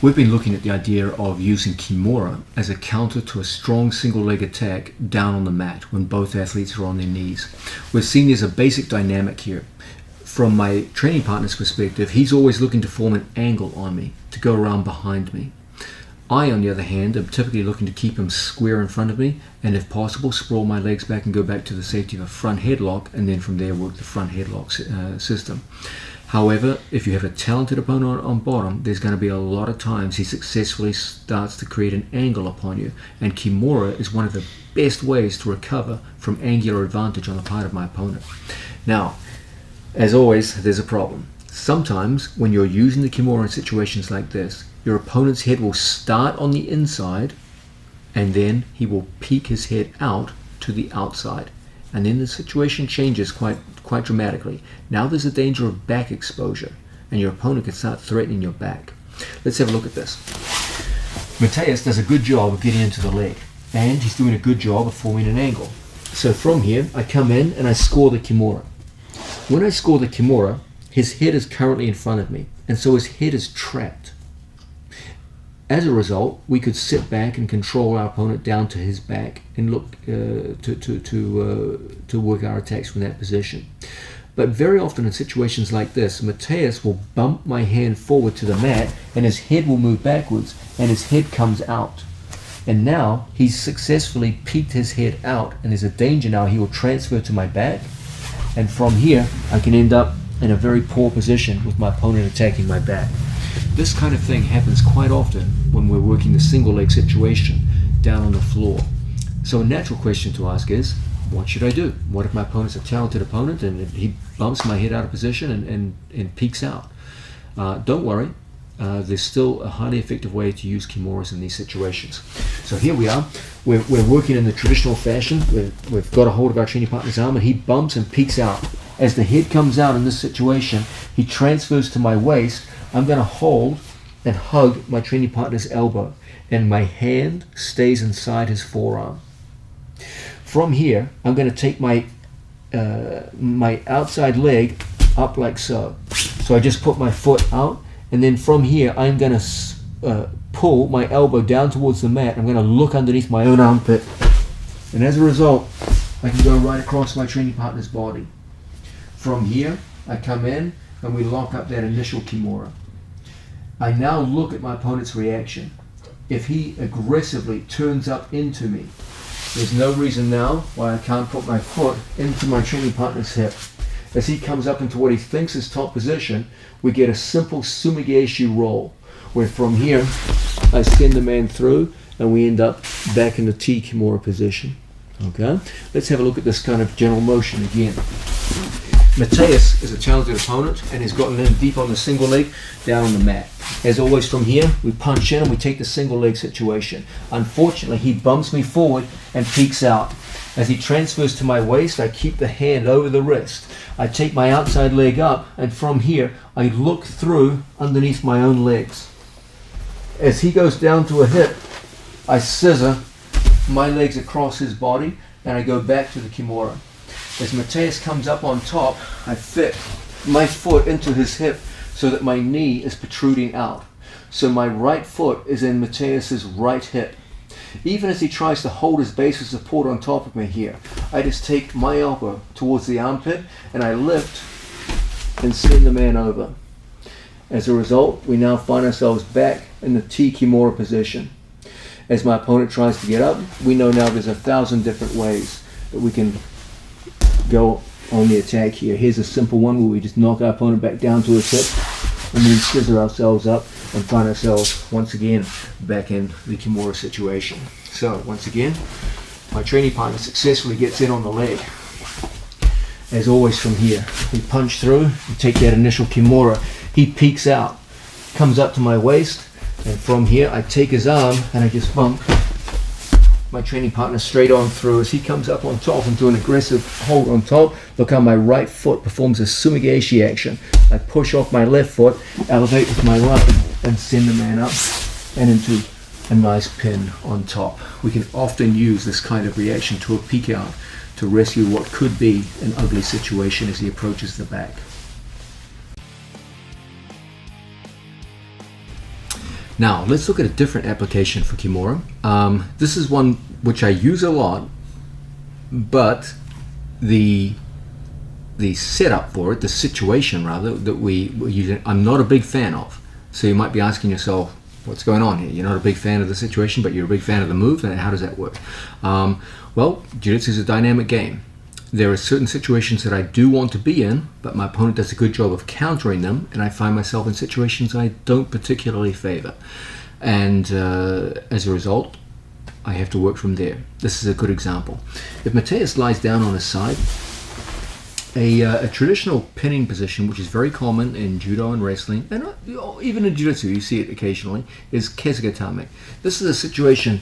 We've been looking at the idea of using Kimura as a counter to a strong single leg attack down on the mat when both athletes are on their knees. We're seeing there's a basic dynamic here. From my training partner's perspective, he's always looking to form an angle on me, to go around behind me. I, on the other hand, am typically looking to keep him square in front of me, and if possible, sprawl my legs back and go back to the safety of a front headlock, and then from there work the front headlock system. However, if you have a talented opponent on bottom, there's going to be a lot of times he successfully starts to create an angle upon you, and Kimura is one of the best ways to recover from angular advantage on the part of my opponent. Now, as always, there's a problem. Sometimes, when you're using the Kimura in situations like this, your opponent's head will start on the inside, and then he will peek his head out to the outside. And then the situation changes quite dramatically. Now there's a danger of back exposure, and your opponent can start threatening your back. Let's have a look at this. Mateus does a good job of getting into the leg, and he's doing a good job of forming an angle. So from here, I come in and I score the Kimura. When I score the Kimura, his head is currently in front of me, and so his head is trapped. As a result, we could sit back and control our opponent down to his back and look to work our attacks from that position. But very often in situations like this, Mateus will bump my hand forward to the mat, and his head will move backwards, and his head comes out. And now he's successfully peeked his head out, and there's a danger now he will transfer to my back, and from here I can end up in a very poor position with my opponent attacking my back. This kind of thing happens quite often when we're working the single leg situation down on the floor. So a natural question to ask is, what should I do? What if my opponent's a talented opponent and he bumps my head out of position and peeks out? Don't worry, there's still a highly effective way to use Kimuras in these situations. So here we are, we're working in the traditional fashion. We've got a hold of our training partner's arm and he bumps and peeks out. As the head comes out in this situation, he transfers to my waist. I'm going to hold and hug my training partner's elbow, and my hand stays inside his forearm. From here, I'm going to take my outside leg up like so. So I just put my foot out, and then from here, I'm going to pull my elbow down towards the mat. I'm going to look underneath my own armpit, and as a result, I can go right across my training partner's body. From here, I come in, and we lock up that initial Kimura. I now look at my opponent's reaction. If he aggressively turns up into me, there's no reason now why I can't put my foot into my training partner's hip. As he comes up into what he thinks is top position, we get a simple sumigaeshi roll, where from here I send the man through and we end up back in the T Kimura position. Okay, let's have a look at this kind of general motion again. Mateus is a talented opponent and has gotten in deep on the single leg down on the mat. As always, from here we punch in and we take the single leg situation. Unfortunately, he bumps me forward and peeks out. As he transfers to my waist, I keep the hand over the wrist. I take my outside leg up, and from here I look through underneath my own legs. As he goes down to a hip, I scissor my legs across his body and I go back to the Kimura. As Mateus comes up on top, I fit my foot into his hip so that my knee is protruding out. So my right foot is in Mateus's right hip. Even as he tries to hold his base of support on top of me here, I just take my elbow towards the armpit and I lift and send the man over. As a result, we now find ourselves back in the T Kimura position. As my opponent tries to get up, we know now there's 1,000 different ways that we can go on the attack here. Here's a simple one where we just knock our opponent back down to his hip and then scissor ourselves up and find ourselves once again back in the Kimura situation. So once again, my training partner successfully gets in on the leg. As always, from here we punch through, we take that initial Kimura, he peeks out, comes up to my waist, and from here I take his arm and I just bump my training partner straight on through. As he comes up on top into an aggressive hold on top, look how my right foot performs a sumigaeshi action. I push off my left foot, elevate with my right, and send the man up and into a nice pin on top. We can often use this kind of reaction to a peek out to rescue what could be an ugly situation as he approaches the back. Now, let's look at a different application for Kimura. This is one which I use a lot, but the setup for it, the situation rather, that we use, I'm not a big fan of. So you might be asking yourself, what's going on here? You're not a big fan of the situation, but you're a big fan of the move, and how does that work? Well, Jiu-Jitsu is a dynamic game. There are certain situations that I do want to be in, but my opponent does a good job of countering them, and I find myself in situations I don't particularly favor. And as a result, I have to work from there. This is a good example. If Mateus lies down on his side, a traditional pinning position, which is very common in judo and wrestling, and even in jiu-jitsu, you see it occasionally, is Kesa-gatame. This is a situation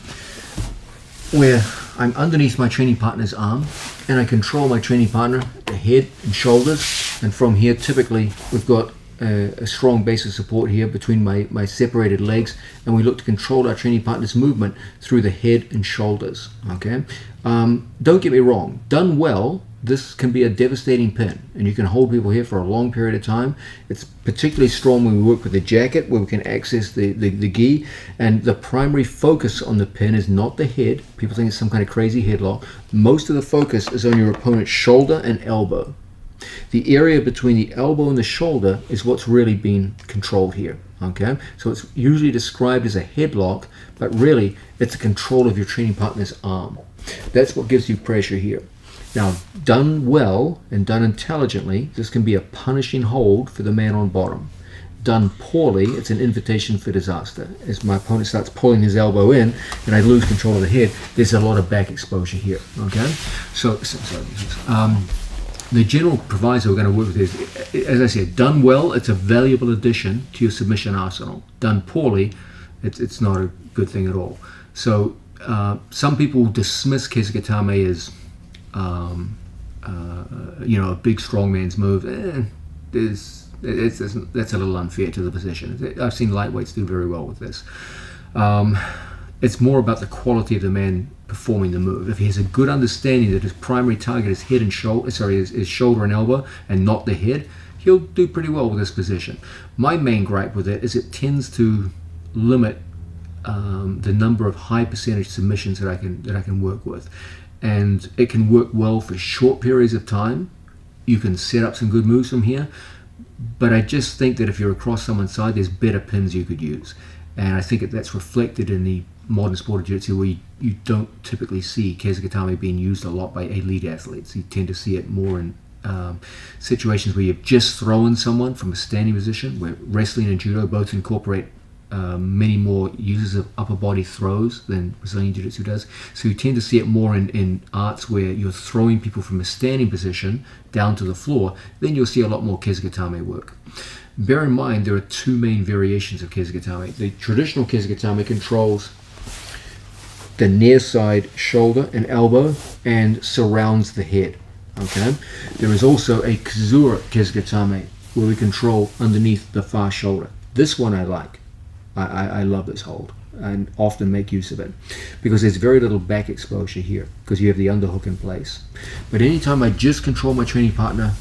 where I'm underneath my training partner's arm, and I control my training partner, the head and shoulders, and from here, typically, we've got a strong base of support here between my separated legs, and we look to control our training partner's movement through the head and shoulders. Okay, don't get me wrong, done well, this can be a devastating pin, and you can hold people here for a long period of time. It's particularly strong when we work with the jacket, where we can access the gi, and the primary focus on the pin is not the head. People think it's some kind of crazy headlock. Most of the focus is on your opponent's shoulder and elbow. The area between the elbow and the shoulder is what's really being controlled here. Okay, so it's usually described as a headlock, but really it's a control of your training partner's arm. That's what gives you pressure here. Now, done well and done intelligently, this can be a punishing hold for the man on bottom. Done poorly, it's an invitation for disaster. As my opponent starts pulling his elbow in and I lose control of the head, there's a lot of back exposure here. Okay, so the general proviso we're going to work with is, as I said, done well, it's a valuable addition to your submission arsenal. Done poorly, it's not a good thing at all. So some people dismiss Kesa-gatame as a big strong man's move. That's a little unfair to the position. I've seen lightweights do very well with this. It's more about the quality of the man performing the move. If he has a good understanding that his primary target is head and shoulder, his shoulder and elbow, and not the head, he'll do pretty well with this position. My main gripe with it is it tends to limit the number of high percentage submissions that I can work with. And it can work well for short periods of time. You can set up some good moves from here, but I just think that if you're across someone's side, there's better pins you could use. And I think that's reflected in the modern sport of jiu-jitsu, where you don't typically see Kesa-gatame being used a lot by elite athletes. You tend to see it more in situations where you've just thrown someone from a standing position, where wrestling and judo both incorporate many more uses of upper body throws than Brazilian Jiu-Jitsu does. So you tend to see it more in arts where you're throwing people from a standing position down to the floor. Then you'll see a lot more Kesa-gatame work. Bear in mind, there are two main variations of Kesa-gatame. The traditional Kesa-gatame controls the near side shoulder and elbow and surrounds the head. Okay. There is also a Kimura Kesa-gatame where we control underneath the far shoulder. This one I like. I love this hold and often make use of it because there's very little back exposure here because you have the underhook in place. But anytime I just control my training partner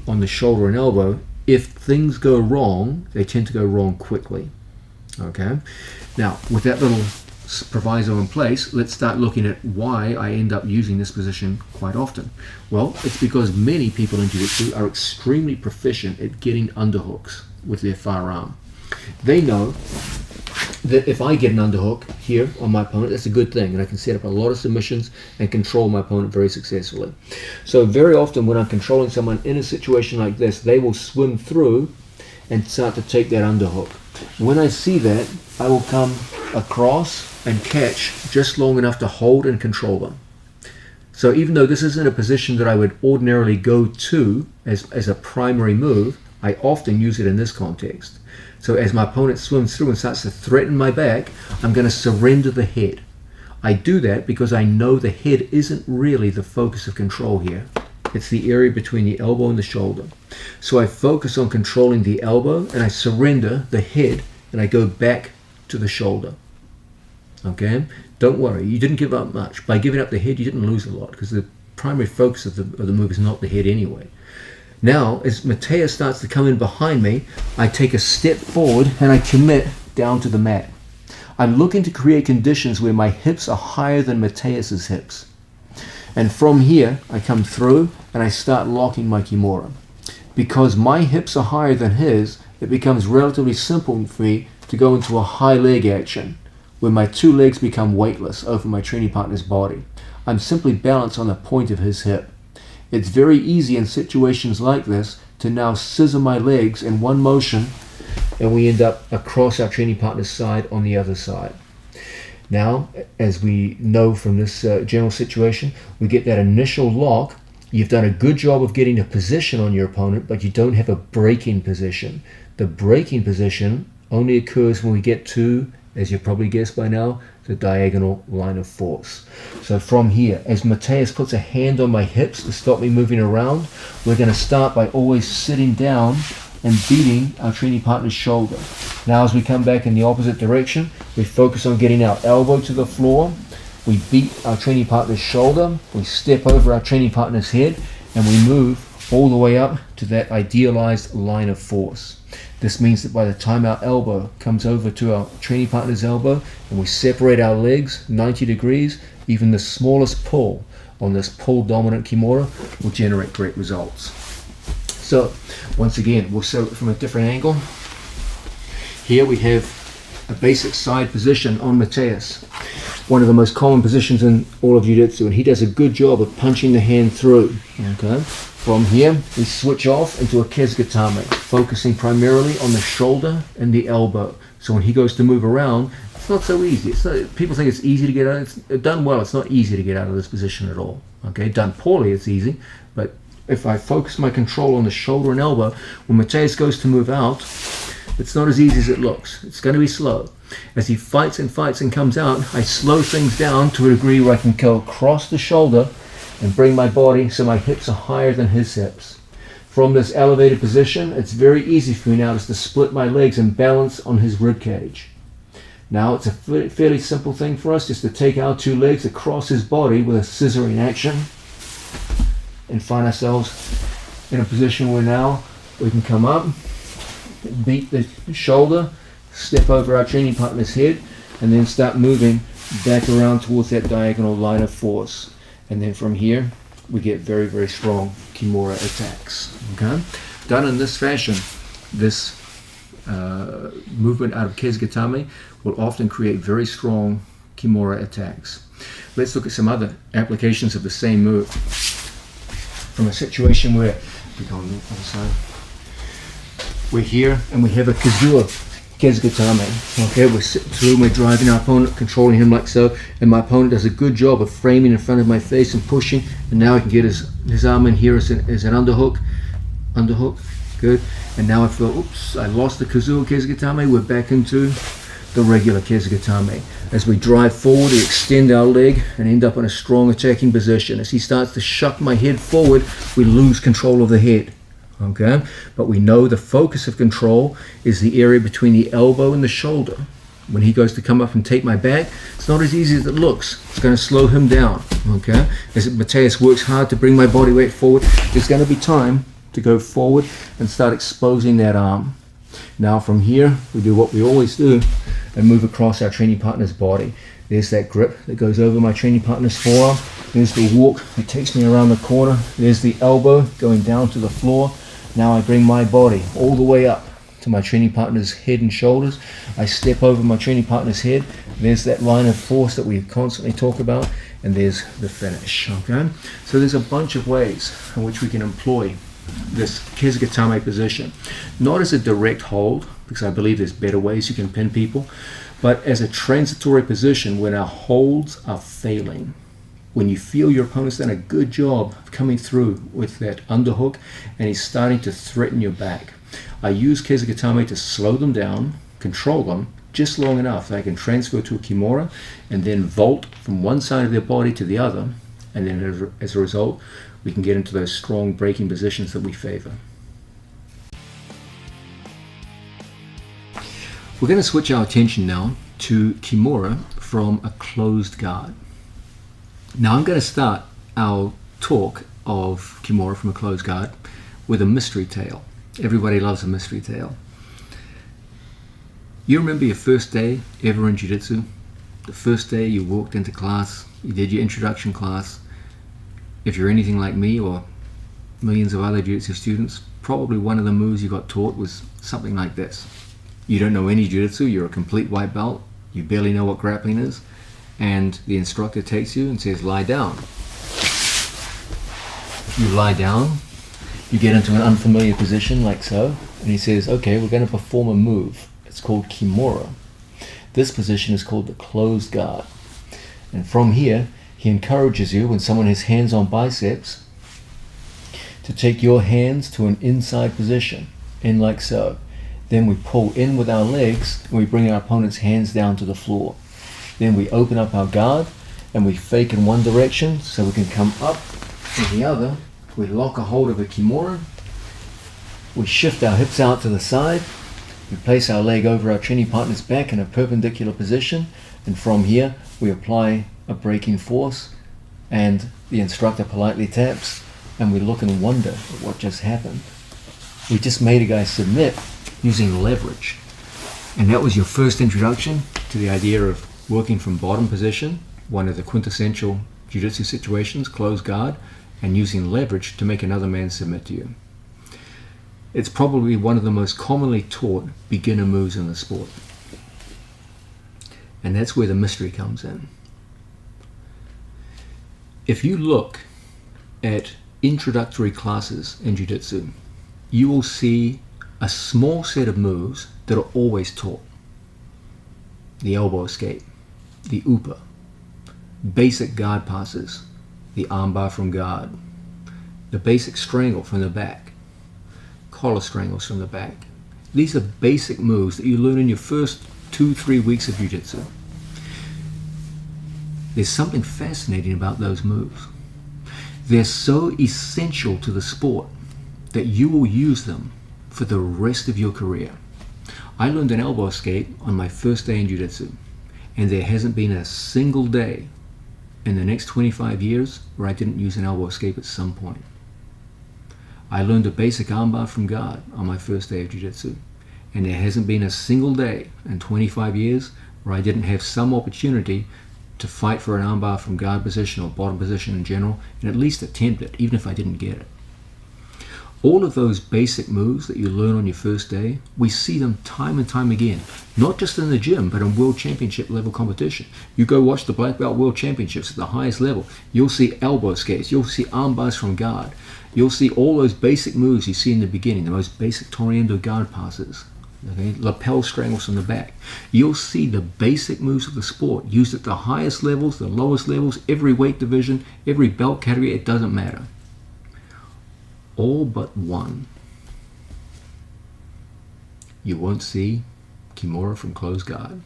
on the shoulder and elbow, if things go wrong, they tend to go wrong quickly. Okay. Now, with that little proviso in place, let's start looking at why I end up using this position quite often. Well, it's because many people in Jiu-Jitsu are extremely proficient at getting underhooks with their far arm. They know that if I get an underhook here on my opponent, that's a good thing, and I can set up a lot of submissions and control my opponent very successfully. So very often when I'm controlling someone in a situation like this, they will swim through and start to take that underhook. When I see that, I will come across and catch just long enough to hold and control them. So even though this isn't a position that I would ordinarily go to as a primary move, I often use it in this context. So as my opponent swims through and starts to threaten my back, I'm going to surrender the head. I do that because I know the head isn't really the focus of control here. It's the area between the elbow and the shoulder. So I focus on controlling the elbow and I surrender the head and I go back to the shoulder. Okay? Don't worry, you didn't give up much. By giving up the head, you didn't lose a lot because the primary focus of the move is not the head anyway. Now, as Mateus starts to come in behind me, I take a step forward and I commit down to the mat. I'm looking to create conditions where my hips are higher than Mateus's hips. And from here, I come through and I start locking my Kimura. Because my hips are higher than his, it becomes relatively simple for me to go into a high leg action, where my two legs become weightless over my training partner's body. I'm simply balanced on the point of his hip. It's very easy in situations like this to now scissor my legs in one motion, and we end up across our training partner's side on the other side. Now, as we know from this general situation, we get that initial lock. You've done a good job of getting a position on your opponent, but you don't have a breaking position. The breaking position only occurs when we get to, as you probably guessed by now, the diagonal line of force. So from here, as Mateus puts a hand on my hips to stop me moving around, we're going to start by always sitting down and beating our training partner's shoulder. Now as we come back in the opposite direction, we focus on getting our elbow to the floor. We beat our training partner's shoulder, we step over our training partner's head, and we move all the way up to that idealized line of force. This means that by the time our elbow comes over to our training partner's elbow and we separate our legs 90 degrees, even the smallest pull on this pull dominant Kimura will generate great results. So once again, we'll show it from a different angle. Here we have a basic side position on Mateus, one of the most common positions in all of jiu-jitsu, and he does a good job of punching the hand through. Okay. From here, we switch off into a Kesa-gatame, focusing primarily on the shoulder and the elbow. So when he goes to move around, it's not so easy. People think it's easy to get out. It's done well, it's not easy to get out of this position at all. Okay, done poorly, it's easy. But if I focus my control on the shoulder and elbow, when Mateus goes to move out, it's not as easy as it looks. It's going to be slow. As he fights and comes out, I slow things down to a degree where I can go across the shoulder and bring my body so my hips are higher than his hips. From this elevated position, it's very easy for me now just to split my legs and balance on his rib cage. Now it's a fairly simple thing for us just to take our two legs across his body with a scissoring action and find ourselves in a position where now we can come up, beat the shoulder, step over our training partner's head, and then start moving back around towards that diagonal line of force. And then from here, we get very, very strong Kimura attacks. Okay? Done in this fashion, this movement out of Kesa-gatame will often create very strong Kimura attacks. Let's look at some other applications of the same move. From a situation where we go on the other side, we're here and we have a Kesa-gatame. Okay, we're sitting through, we're driving our opponent, controlling him like so, and my opponent does a good job of framing in front of my face and pushing, and now I can get his arm in here as an underhook, good, and now I feel, oops, I lost the Kesa-gatame, we're back into the regular Kesa-gatame. As we drive forward, we extend our leg and end up in a strong attacking position. As he starts to shuck my head forward, we lose control of the head. Okay, but we know the focus of control is the area between the elbow and the shoulder. When he goes to come up and take my back, it's not as easy as it looks. It's going to slow him down. Okay, as Mateus works hard to bring my body weight forward, there's going to be time to go forward and start exposing that arm. Now from here, we do what we always do and move across our training partner's body. There's that grip that goes over my training partner's forearm. There's the walk that takes me around the corner. There's the elbow going down to the floor. Now I bring my body all the way up to my training partner's head and shoulders. I step over my training partner's head. There's that line of force that we constantly talk about, and there's the finish. Okay, so there's a bunch of ways in which we can employ this Kesa-gatame position, not as a direct hold, because I believe there's better ways you can pin people, but as a transitory position when our holds are failing. When you feel your opponent's done a good job of coming through with that underhook and he's starting to threaten your back, I use Kesa-gatame to slow them down, control them just long enough that I can transfer to a Kimura and then vault from one side of their body to the other, and then as a result we can get into those strong breaking positions that we favor. We're going to switch our attention now to Kimura from a closed guard. Now I'm going to start our talk of Kimura from a closed guard with a mystery tale. Everybody loves a mystery tale. You remember your first day ever in jiu-jitsu? The first day you walked into class, you did your introduction class. If you're anything like me or millions of other jiu-jitsu students, probably one of the moves you got taught was something like this. You don't know any jiu-jitsu, you're a complete white belt, you barely know what grappling is, and the instructor takes you and says, lie down. You lie down, you get into an unfamiliar position like so, and he says, okay, we're going to perform a move. It's called Kimura. This position is called the closed guard. And from here, he encourages you, when someone has hands on biceps, to take your hands to an inside position, in like so. Then we pull in with our legs, and we bring our opponent's hands down to the floor. Then we open up our guard, and we fake in one direction, so we can come up in the other. We lock a hold of a Kimura. We shift our hips out to the side. We place our leg over our training partner's back in a perpendicular position, and from here we apply a braking force, and the instructor politely taps, and we look and wonder at what just happened. We just made a guy submit using leverage. And that was your first introduction to the idea of working from bottom position, one of the quintessential jiu-jitsu situations, closed guard, and using leverage to make another man submit to you. It's probably one of the most commonly taught beginner moves in the sport. And that's where the mystery comes in. If you look at introductory classes in jiu-jitsu, you will see a small set of moves that are always taught. The elbow escape, the upa, basic guard passes, the armbar from guard, the basic strangle from the back, collar strangles from the back. These are basic moves that you learn in your first 2-3 weeks of jiu-jitsu. There's something fascinating about those moves. They're so essential to the sport that you will use them for the rest of your career. I learned an elbow escape on my first day in jiu-jitsu, and there hasn't been a single day in the next 25 years where I didn't use an elbow escape at some point. I learned a basic armbar from guard on my first day of jiu-jitsu, and there hasn't been a single day in 25 years where I didn't have some opportunity to fight for an armbar from guard position or bottom position in general, and at least attempt it, even if I didn't get it. All of those basic moves that you learn on your first day, we see them time and time again, not just in the gym, but in world championship level competition. You go watch the black belt world championships at the highest level, you'll see elbow escapes, you'll see armbars from guard, you'll see all those basic moves you see in the beginning, the most basic Toriendo guard passes, okay? Lapel strangles from the back. You'll see the basic moves of the sport used at the highest levels, the lowest levels, every weight division, every belt category, it doesn't matter. All but one. You won't see Kimura from closed guard.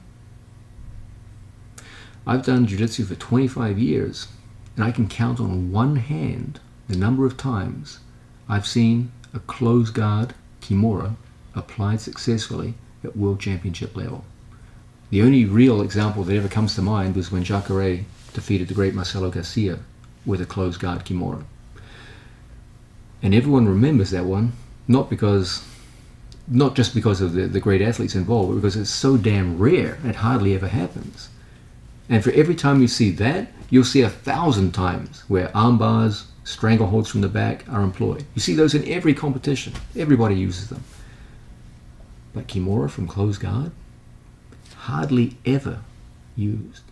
I've done jiu-jitsu for 25 years, and I can count on one hand the number of times I've seen a closed guard Kimura applied successfully at world championship level. The only real example that ever comes to mind was when Jacare defeated the great Marcelo Garcia with a closed guard Kimura. And everyone remembers that one, not just because of the great athletes involved, but because it's so damn rare, it hardly ever happens. And for every time you see that, you'll see 1,000 times where arm bars, strangleholds from the back are employed. You see those in every competition. Everybody uses them. But Kimura from closed guard, hardly ever used.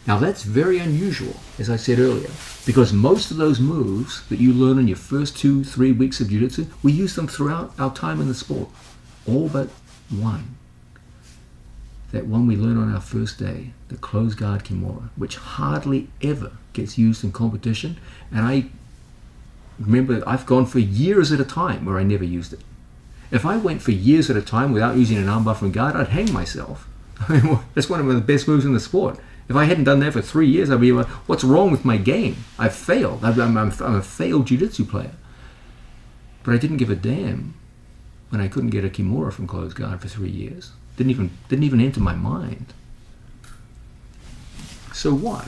Now that's very unusual, as I said earlier, because most of those moves that you learn in your first 2-3 weeks of jiu-jitsu, we use them throughout our time in the sport. All but one. That one we learn on our first day, the closed guard Kimura, which hardly ever gets used in competition. And I remember I've gone for years at a time where I never used it. If I went for years at a time without using an armbar from guard, I'd hang myself. I mean, that's one of the best moves in the sport. If I hadn't done that for 3 years, I'd be like, what's wrong with my game? I've failed. I'm a failed jiu-jitsu player. But I didn't give a damn when I couldn't get a Kimura from closed guard for 3 years. Didn't even enter my mind. So why?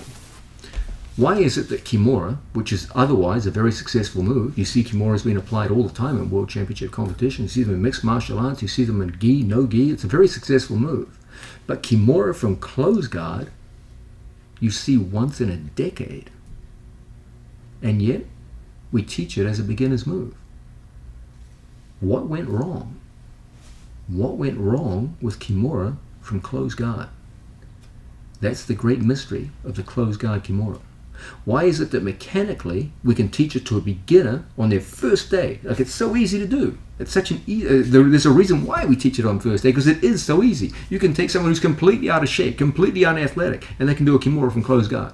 Why is it that Kimura, which is otherwise a very successful move, you see Kimuras being applied all the time in World Championship competition, you see them in mixed martial arts, you see them in gi, no gi, it's a very successful move. But Kimura from close guard, you see once in a decade. And yet, we teach it as a beginner's move. What went wrong? What went wrong with Kimura from close guard? That's the great mystery of the close guard Kimura. Why is it that mechanically we can teach it to a beginner on their first day? Like, it's so easy to do. It's such an there's a reason why we teach it on first day, because it is so easy. You can take someone who's completely out of shape, completely unathletic, and they can do a Kimura from close guard.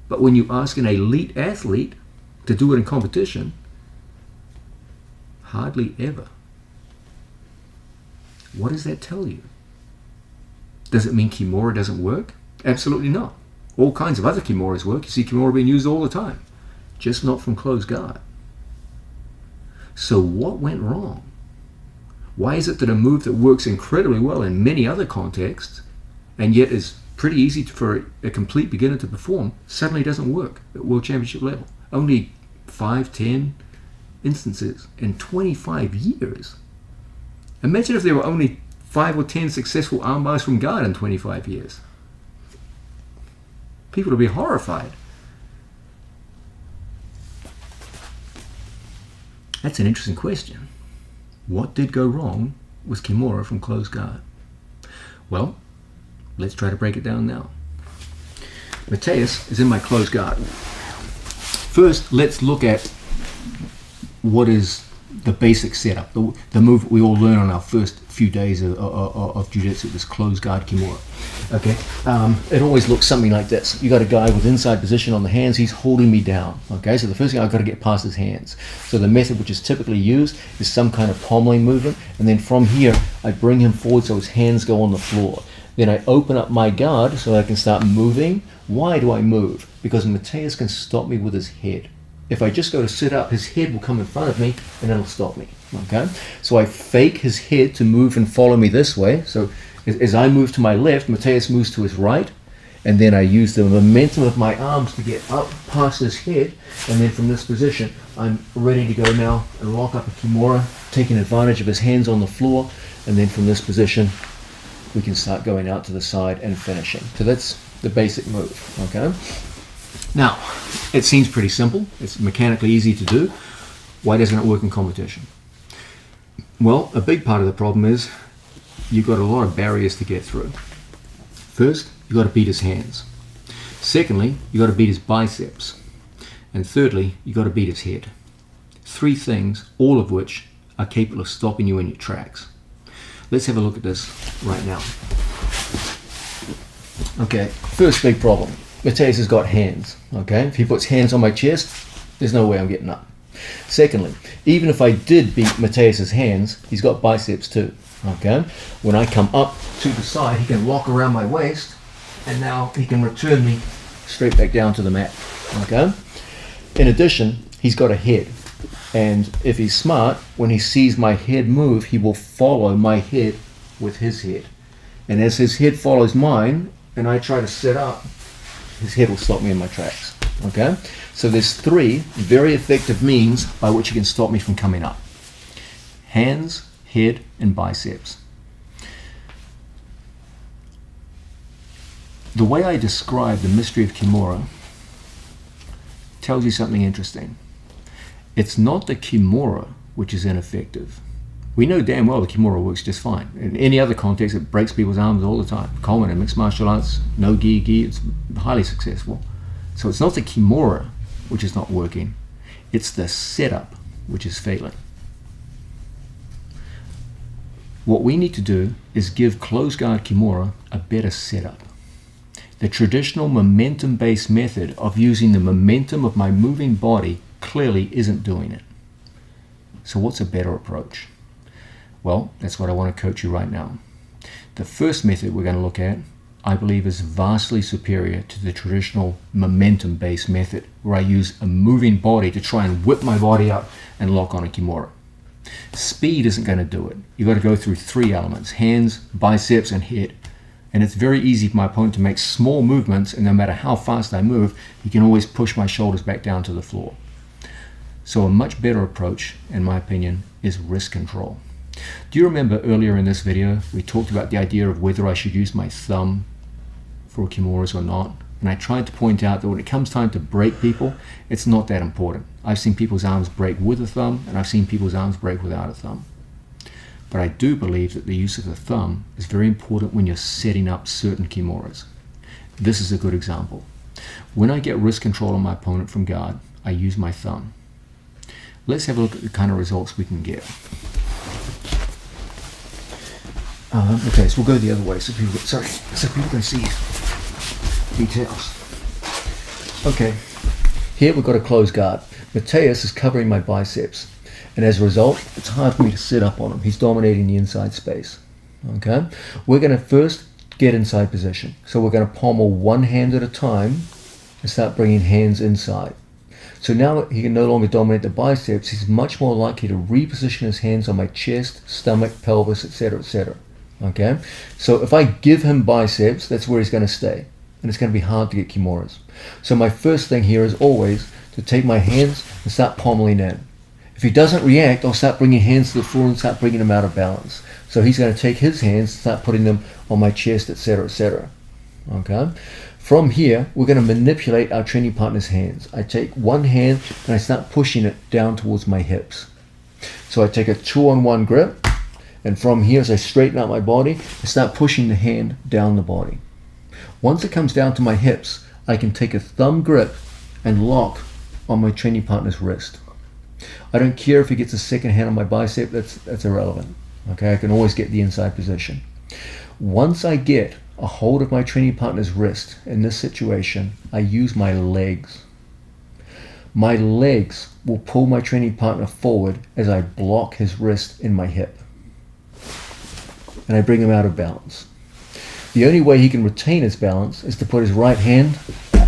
But when you ask an elite athlete to do it in competition, hardly ever. What does that tell you? Does it mean Kimura doesn't work? Absolutely not. All kinds of other Kimuras work. You see Kimura being used all the time, just not from close guard. So what went wrong? Why is it that a move that works incredibly well in many other contexts, and yet is pretty easy for a complete beginner to perform, suddenly doesn't work at World Championship level? Only 5, 10 instances in 25 years. Imagine if there were only 5 or 10 successful armbars from guard in 25 years. People would be horrified. That's an interesting question. What did go wrong with Kimura from close guard? Well, let's try to break it down now. Mateus is in my close guard. First, let's look at what is the basic setup, the move we all learn on our first few days of jiu-jitsu, this close guard Kimura. Okay, it always looks something like this. You got a guy with inside position on the hands, he's holding me down. Okay, so the first thing I've got to get past his hands. So the method which is typically used is some kind of pommeling movement, and then from here I bring him forward so his hands go on the floor. Then I open up my guard so I can start moving. Why do I move? Because Mateus can stop me with his head. If I just go to sit up, his head will come in front of me and it'll stop me. Okay, so I fake his head to move and follow me this way. So as I move to my left, Mateus moves to his right, and then I use the momentum of my arms to get up past his head, and then from this position I'm ready to go now and lock up a Kimura, taking advantage of his hands on the floor, and then from this position we can start going out to the side and finishing. So that's the basic move. Okay, now it seems pretty simple, it's mechanically easy to do. Why doesn't it work in competition? Well, a big part of the problem is you've got a lot of barriers to get through. First, you've got to beat his hands. Secondly, you've got to beat his biceps. And thirdly, you've got to beat his head. 3 things, all of which are capable of stopping you in your tracks. Let's have a look at this right now. Okay, first big problem. Mateus has got hands. Okay, if he puts hands on my chest, there's no way I'm getting up. Secondly, even if I did beat Mateus's hands, he's got biceps too. Okay, when I come up to the side, he can lock around my waist, and now he can return me straight back down to the mat. Okay, in addition, he's got a head, and if he's smart, when he sees my head move, he will follow my head with his head, and as his head follows mine and I try to sit up, his head will stop me in my tracks. Okay, so there's 3 very effective means by which you can stop me from coming up: hands, head, and biceps. The way I describe the mystery of Kimura tells you something interesting. It's not the Kimura which is ineffective. We know damn well the Kimura works just fine. In any other context, it breaks people's arms all the time. Coleman in mixed martial arts, no gi, it's highly successful. So it's not the Kimura which is not working, it's the setup which is failing. What we need to do is give close guard Kimura a better setup. The traditional momentum-based method of using the momentum of my moving body clearly isn't doing it. So what's a better approach? Well, that's what I want to coach you right now. The first method we're going to look at, I believe, is vastly superior to the traditional momentum-based method, where I use a moving body to try and whip my body up and lock on a Kimura. Speed isn't going to do it. You've got to go through 3 elements: hands, biceps, and head. And it's very easy for my opponent to make small movements, and no matter how fast I move, he can always push my shoulders back down to the floor. So a much better approach, in my opinion, is wrist control. Do you remember earlier in this video, we talked about the idea of whether I should use my thumb for Kimuras or not? And I tried to point out that when it comes time to break people, it's not that important. I've seen people's arms break with a thumb, and I've seen people's arms break without a thumb. But I do believe that the use of the thumb is very important when you're setting up certain Kimuras. This is a good example. When I get wrist control on my opponent from guard, I use my thumb. Let's have a look at the kind of results we can get. Okay, so we'll go the other way so people can see details. Okay, here we've got a closed guard. Mateus is covering my biceps, and as a result, it's hard for me to sit up on him. He's dominating the inside space. Okay, we're going to first get inside position. So we're going to pommel one hand at a time and start bringing hands inside. So now he can no longer dominate the biceps. He's much more likely to reposition his hands on my chest, stomach, pelvis, etc., etc. Okay, so if I give him biceps, that's where he's going to stay, and it's going to be hard to get Kimuras. So my first thing here is always to take my hands and start pommeling in. If he doesn't react, I'll start bringing hands to the floor and start bringing him out of balance. So he's going to take his hands and start putting them on my chest, etc., etc. Okay. From here, we're going to manipulate our training partner's hands. I take one hand and I start pushing it down towards my hips. So I take a 2-on-1 grip, and from here, as I straighten out my body, I start pushing the hand down the body. Once it comes down to my hips, I can take a thumb grip and lock on my training partner's wrist. I don't care if he gets a second hand on my bicep, that's irrelevant. Okay, I can always get the inside position. Once I get a hold of my training partner's wrist in this situation, I use my legs. My legs will pull my training partner forward as I block his wrist in my hip. And I bring him out of balance. The only way he can retain his balance is to put his right hand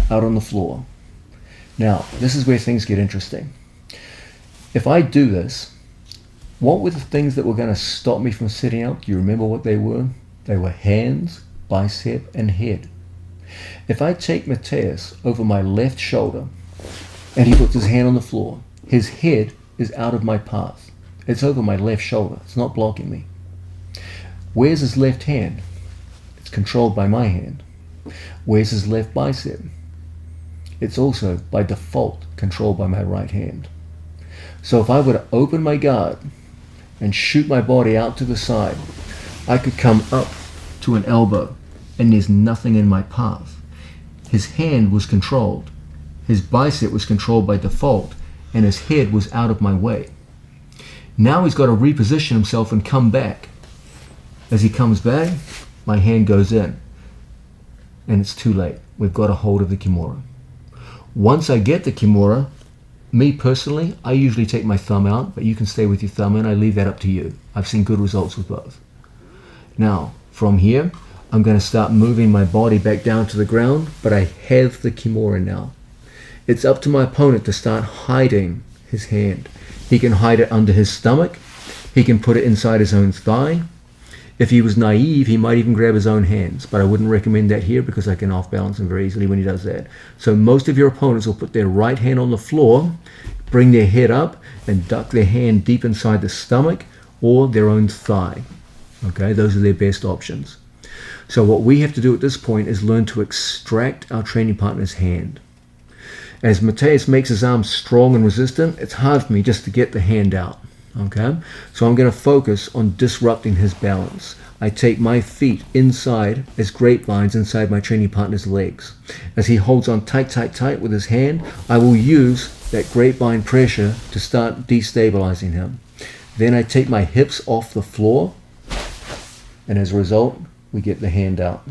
out on the floor. Now, this is where things get interesting. If I do this, what were the things that were going to stop me from sitting out? Do you remember what they were? They were hands, bicep, and head. If I take Mateus over my left shoulder and he puts his hand on the floor, his head is out of my path. It's over my left shoulder. It's not blocking me. Where's his left hand? It's controlled by my hand. Where's his left bicep? It's also by default controlled by my right hand. So if I were to open my guard and shoot my body out to the side, I could come up to an elbow and there's nothing in my path. His hand was controlled. His bicep was controlled by default, and his head was out of my way. Now he's got to reposition himself and come back. As he comes back, my hand goes in, and it's too late. We've got a hold of the Kimura. Once I get the Kimura, me personally, I usually take my thumb out, but you can stay with your thumb in. I leave that up to you. I've seen good results with both. Now, from here, I'm going to start moving my body back down to the ground, but I have the Kimura now. It's up to my opponent to start hiding his hand. He can hide it under his stomach. He can put it inside his own thigh. If he was naive, he might even grab his own hands, but I wouldn't recommend that here because I can off-balance him very easily when he does that. So most of your opponents will put their right hand on the floor, bring their head up, and duck their hand deep inside the stomach or their own thigh. Okay, those are their best options. So what we have to do at this point is learn to extract our training partner's hand. As Mateus makes his arms strong and resistant, it's hard for me just to get the hand out. Okay, so I'm going to focus on disrupting his balance. I take my feet inside as grapevines inside my training partner's legs. As he holds on tight, tight, tight with his hand, I will use that grapevine pressure to start destabilizing him. Then I take my hips off the floor, and as a result, we get the hand out.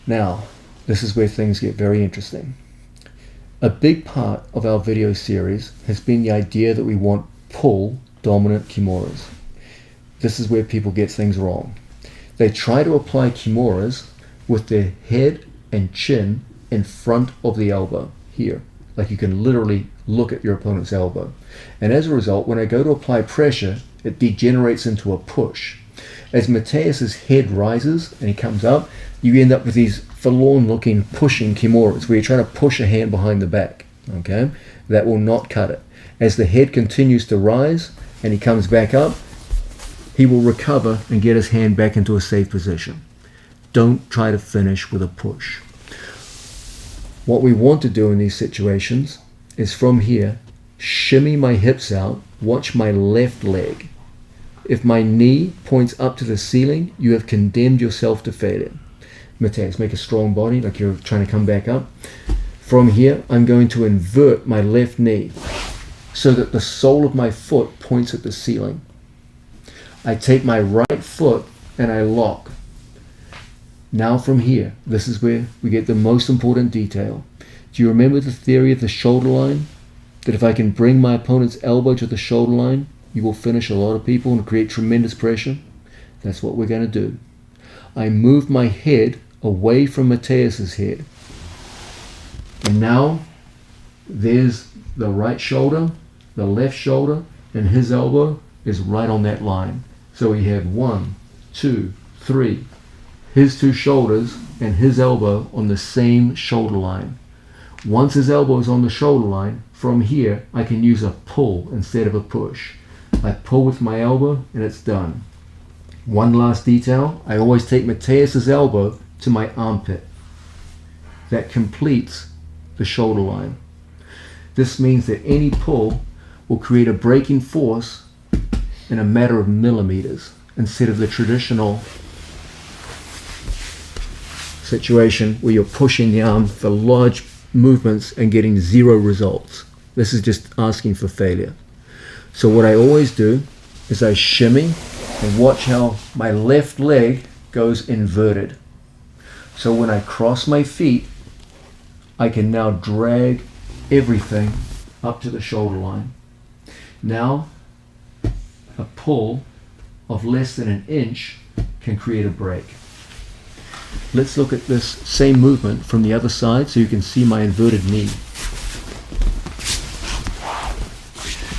Now, this is where things get very interesting. A big part of our video series has been the idea that we want pull dominant Kimuras. This is where people get things wrong. They try to apply Kimuras with their head and chin in front of the elbow here. Like you can literally look at your opponent's elbow. And as a result, when I go to apply pressure, it degenerates into a push. As Mateus's head rises and he comes up, you end up with these forlorn-looking pushing Kimoras, where you're trying to push a hand behind the back. Okay, that will not cut it. As the head continues to rise and he comes back up, he will recover and get his hand back into a safe position. Don't try to finish with a push. What we want to do in these situations is from here, shimmy my hips out, watch my left leg. If my knee points up to the ceiling, you have condemned yourself to failure. Mateus, make a strong body like you're trying to come back up. From here, I'm going to invert my left knee so that the sole of my foot points at the ceiling. I take my right foot and I lock. Now from here, this is where we get the most important detail. Do you remember the theory of the shoulder line? That if I can bring my opponent's elbow to the shoulder line, you will finish a lot of people and create tremendous pressure? That's what we're going to do. I move my head away from Mateus's head. And now, there's the right shoulder, the left shoulder, and his elbow is right on that line. So we have 1, 2, 3. His two shoulders and his elbow on the same shoulder line. Once his elbow is on the shoulder line, from here I can use a pull instead of a push. I pull with my elbow and it's done. One last detail, I always take Mateus's elbow to my armpit. That completes the shoulder line. This means that any pull will create a braking force in a matter of millimeters instead of the traditional situation where you're pushing the arm for large movements and getting zero results. This is just asking for failure. So what I always do is I shimmy and watch how my left leg goes inverted. So when I cross my feet, I can now drag everything up to the shoulder line. Now, a pull of less than an inch can create a break. Let's look at this same movement from the other side so you can see my inverted knee.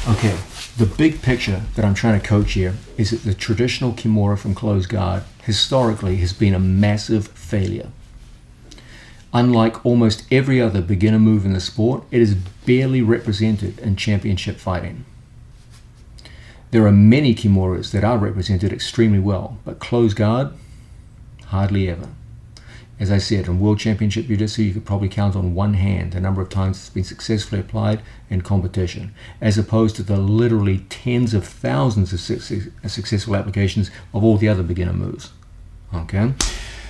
Okay, the big picture that I'm trying to coach here is that the traditional Kimura from closed guard historically has been a massive failure. Unlike almost every other beginner move in the sport, it is barely represented in championship fighting. There are many Kimuras that are represented extremely well, but closed guard, hardly ever. As I said, in World Championship Jiu-Jitsu, you could probably count on one hand the number of times it's been successfully applied in competition, as opposed to the literally tens of thousands of successful applications of all the other beginner moves. Okay?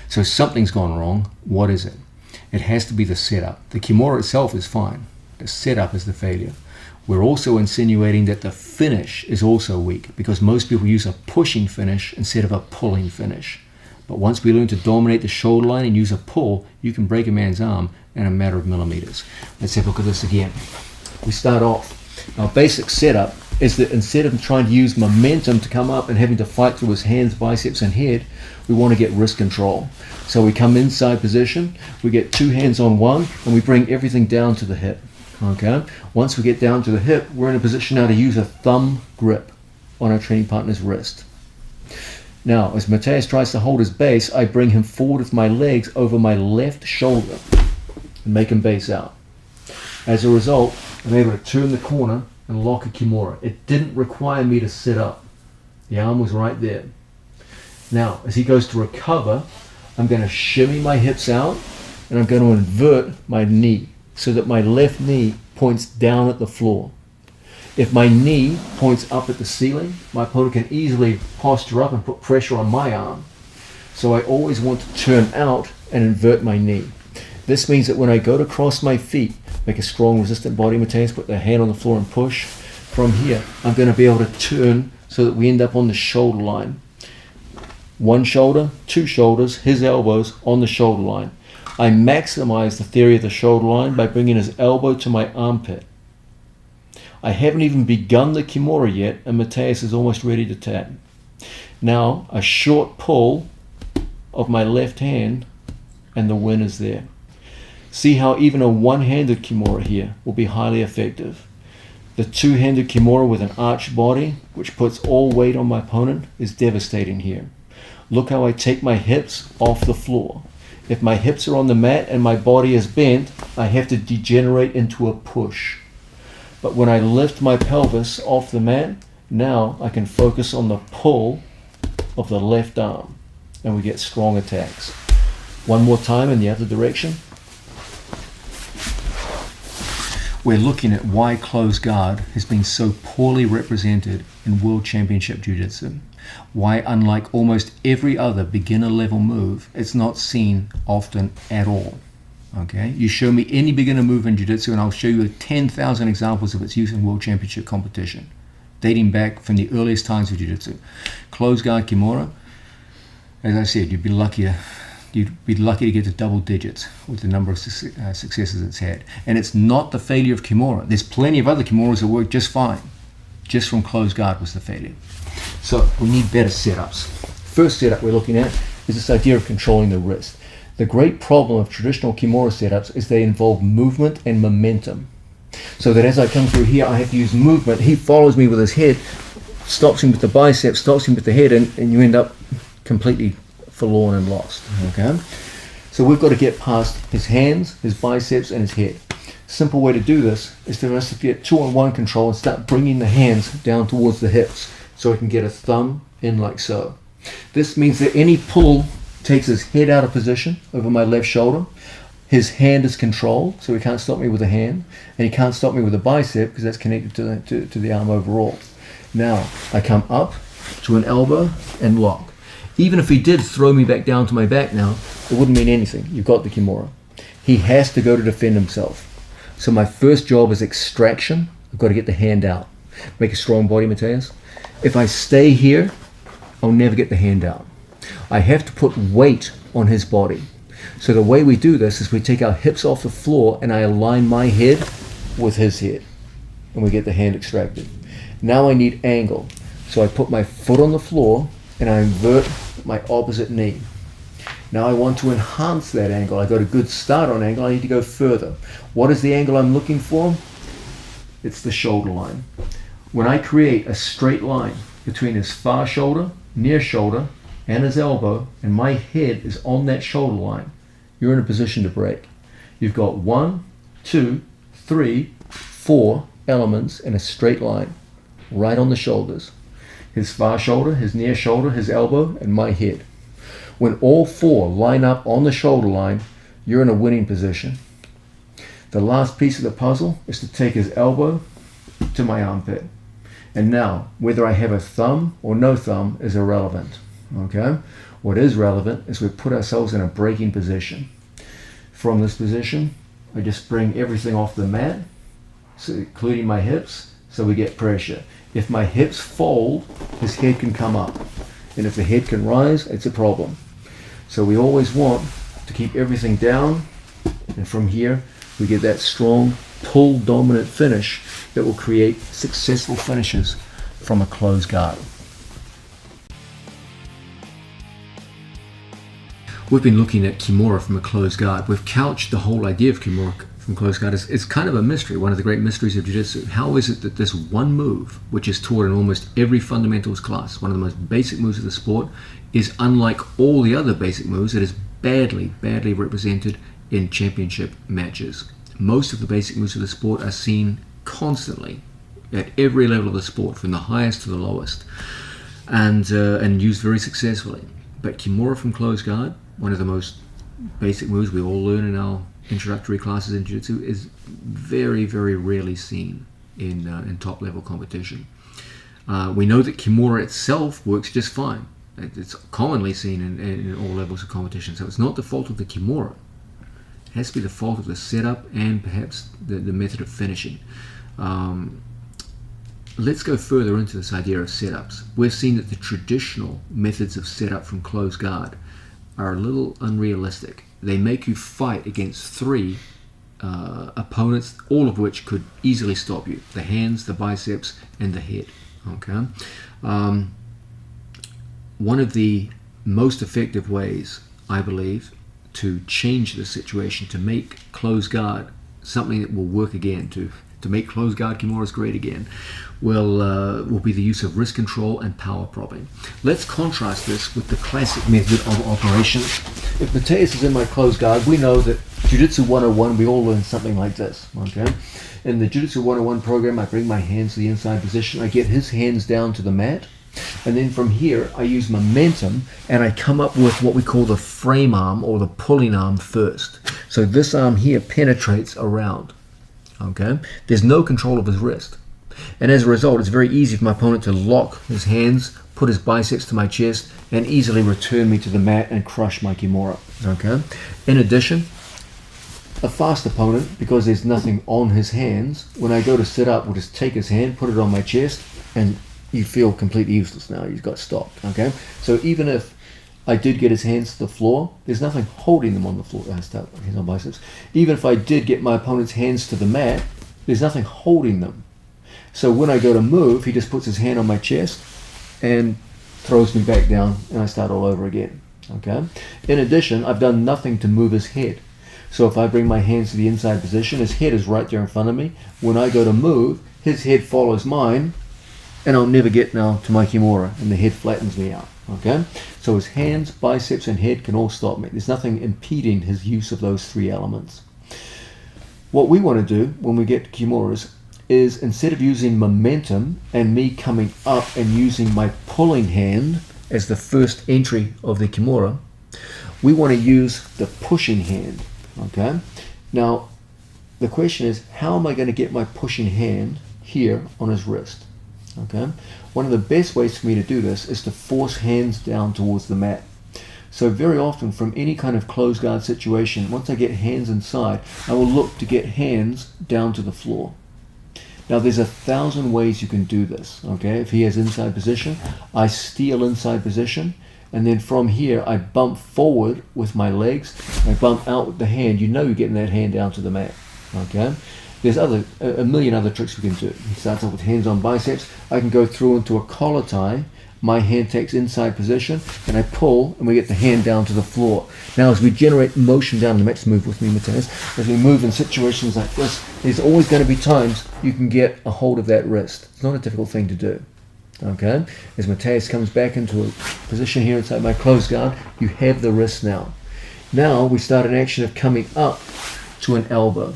So something's gone wrong. What is it? It has to be the setup. The Kimura itself is fine. The setup is the failure. We're also insinuating that the finish is also weak because most people use a pushing finish instead of a pulling finish. But once we learn to dominate the shoulder line and use a pull, you can break a man's arm in a matter of millimeters. Let's have a look at this again. We start off. Our basic setup is that instead of trying to use momentum to come up and having to fight through his hands, biceps, and head, we want to get wrist control. So we come inside position, we get two hands on one, and we bring everything down to the hip. Okay. Once we get down to the hip, we're in a position now to use a thumb grip on our training partner's wrist. Now, as Mateus tries to hold his base, I bring him forward with my legs over my left shoulder and make him base out. As a result, I'm able to turn the corner and lock a Kimura. It didn't require me to sit up. The arm was right there. Now, as he goes to recover, I'm going to shimmy my hips out and I'm going to invert my knee so that my left knee points down at the floor. If my knee points up at the ceiling, my opponent can easily posture up and put pressure on my arm. So I always want to turn out and invert my knee. This means that when I go to cross my feet, make a strong resistant body, Mateus, put the hand on the floor and push. From here, I'm going to be able to turn so that we end up on the shoulder line. One shoulder, two shoulders, his elbows on the shoulder line. I maximize the theory of the shoulder line by bringing his elbow to my armpit. I haven't even begun the Kimura yet, and Mateus is almost ready to tap. Now, a short pull of my left hand, and the win is there. See how even a one-handed Kimura here will be highly effective. The two-handed Kimura with an arched body, which puts all weight on my opponent, is devastating here. Look how I take my hips off the floor. If my hips are on the mat and my body is bent, I have to degenerate into a push. But when I lift my pelvis off the mat, now I can focus on the pull of the left arm, and we get strong attacks. One more time in the other direction. We're looking at why closed guard has been so poorly represented in World Championship Jiu-Jitsu. Why, unlike almost every other beginner level move, it's not seen often at all. Okay, you show me any beginner move in Jiu-Jitsu and I'll show you 10,000 examples of its use in World Championship competition, dating back from the earliest times of Jiu-Jitsu. Closed guard Kimura, as I said, you'd be lucky to get to double digits with the number of successes it's had. And it's not the failure of Kimura. There's plenty of other Kimuras that work just fine. Just from closed guard was the failure. So we need better setups. First setup we're looking at is this idea of controlling the wrist. The great problem of traditional Kimura setups is they involve movement and momentum. So that as I come through here, I have to use movement. He follows me with his head, stops him with the biceps, stops him with the head, and you end up completely forlorn and lost. Okay, so we've got to get past his hands, his biceps, and his head. Simple way to do this is for us to get 2-on-1 control and start bringing the hands down towards the hips so I can get a thumb in like so. This means that any pull takes his head out of position over my left shoulder. His hand is controlled, so he can't stop me with a hand, and he can't stop me with a bicep because that's connected to the arm overall. Now I come up to an elbow and lock. Even if he did throw me back down to my back now, it wouldn't mean anything. You've got the Kimura. He has to go to defend himself. So my first job is extraction. I've got to get the hand out. Make a strong body, Mateus. If I stay here, I'll never get the hand out. I have to put weight on his body. So the way we do this is we take our hips off the floor and I align my head with his head. And we get the hand extracted. Now I need angle. So I put my foot on the floor and I invert my opposite knee. Now I want to enhance that angle. I got a good start on angle. I need to go further. What is the angle I'm looking for? It's the shoulder line. When I create a straight line between his far shoulder, near shoulder, and his elbow, and my head is on that shoulder line, you're in a position to break. You've got 1, 2, 3, 4 elements in a straight line, right on the shoulders. His far shoulder, his near shoulder, his elbow, and my head. When all 4 line up on the shoulder line, you're in a winning position. The last piece of the puzzle is to take his elbow to my armpit. And now, whether I have a thumb or no thumb is irrelevant. Okay? What is relevant is we put ourselves in a breaking position. From this position, I just bring everything off the mat, so including my hips, so we get pressure. If my hips fold, his head can come up. And if the head can rise, it's a problem. So we always want to keep everything down, and from here we get that strong pull dominant finish that will create successful finishes from a closed guard. We've been looking at Kimura from a closed guard. We've couched the whole idea of Kimura from closed guard. It's kind of a mystery, one of the great mysteries of Jiu-Jitsu. How is it that this one move, which is taught in almost every fundamentals class, one of the most basic moves of the sport, is unlike all the other basic moves that is badly represented in championship matches? Most of the basic moves of the sport are seen constantly at every level of the sport, from the highest to the lowest, and used very successfully. But Kimura from closed guard, one of the most basic moves we all learn in our introductory classes in Jiu-Jitsu, is very rarely seen in top level competition. We know that Kimura itself works just fine. It's commonly seen in all levels of competition, so it's not the fault of the Kimura. It has to be the fault of the setup and perhaps the method of finishing. Let's go further into this idea of setups. We've seen that the traditional methods of setup from closed guard are a little unrealistic. They make you fight against 3 opponents, all of which could easily stop you: the hands, the biceps, and the head. Okay. One of the most effective ways, I believe, to change the situation, to make closed guard something that will work again, to to make closed guard Kimoras great again will be the use of wrist control and power propping. Let's contrast this with the classic method of operation. If Mateus is in my closed guard, we know that Jiu-Jitsu 101, we all learn something like this, okay? In the Jiu-Jitsu 101 program, I bring my hands to the inside position, I get his hands down to the mat, and then from here, I use momentum, and I come up with what we call the frame arm, or the pulling arm first. So this arm here penetrates around, okay? There's no control of his wrist. And as a result, it's very easy for my opponent to lock his hands, put his biceps to my chest, and easily return me to the mat and crush my Kimura, okay? In addition, a fast opponent, because there's nothing on his hands, when I go to sit up, will just take his hand, put it on my chest, and you feel completely useless now. He's got stopped, okay? So even if I did get his hands to the floor, there's nothing holding them on the floor. Hands on biceps. Even if I did get my opponent's hands to the mat, there's nothing holding them. So when I go to move, he just puts his hand on my chest and throws me back down, and I start all over again, okay? In addition, I've done nothing to move his head. So if I bring my hands to the inside position, his head is right there in front of me. When I go to move, his head follows mine, and I'll never get now to my Kimura, and the head flattens me out, okay? So his hands, biceps, and head can all stop me. There's nothing impeding his use of those three elements. What we want to do when we get Kimuras is, instead of using momentum and me coming up and using my pulling hand as the first entry of the Kimura, we want to use the pushing hand, okay? Now, the question is, how am I going to get my pushing hand here on his wrist, okay? One of the best ways for me to do this is to force hands down towards the mat. So very often from any kind of closed guard situation, once I get hands inside, I will look to get hands down to the floor. Now there's 1,000 ways you can do this, okay? If he has inside position, I steal inside position, and then from here I bump forward with my legs, I bump out with the hand. You know you're getting that hand down to the mat, okay? There's a million other tricks we can do. He starts off with hands on biceps. I can go through into a collar tie. My hand takes inside position, and I pull, and we get the hand down to the floor. Now, as we generate motion down the mat, let's move with me, Mateus. As we move in situations like this, there's always going to be times you can get a hold of that wrist. It's not a difficult thing to do. Okay? As Mateus comes back into a position here inside my closed guard, you have the wrist now. Now, we start an action of coming up to an elbow.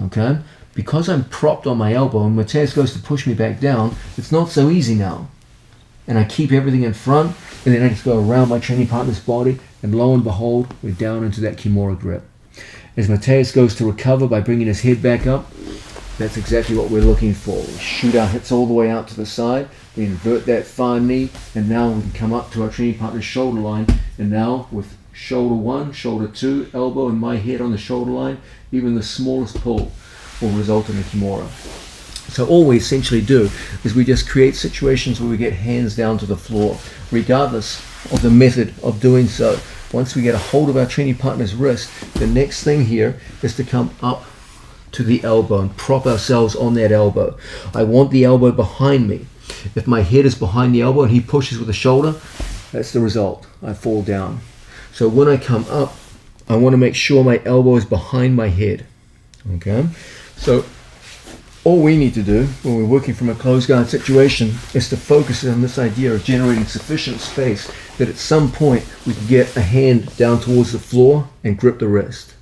Okay? Because I'm propped on my elbow, and Mateus goes to push me back down, it's not so easy now. And I keep everything in front, and then I just go around my training partner's body, and lo and behold, we're down into that Kimura grip. As Mateus goes to recover by bringing his head back up, that's exactly what we're looking for. We shoot our hips all the way out to the side, we invert that far knee, and now we can come up to our training partner's shoulder line, and now with shoulder 1, shoulder 2, elbow and my head on the shoulder line, even the smallest pull will result in a Kimura. So all we essentially do is we just create situations where we get hands down to the floor, regardless of the method of doing so. Once we get a hold of our training partner's wrist, the next thing here is to come up to the elbow and prop ourselves on that elbow. I want the elbow behind me. If my head is behind the elbow and he pushes with the shoulder, that's the result. I fall down. So when I come up, I want to make sure my elbow is behind my head. Okay? So all we need to do when we're working from a closed guard situation is to focus on this idea of generating sufficient space that at some point we can get a hand down towards the floor and grip the wrist.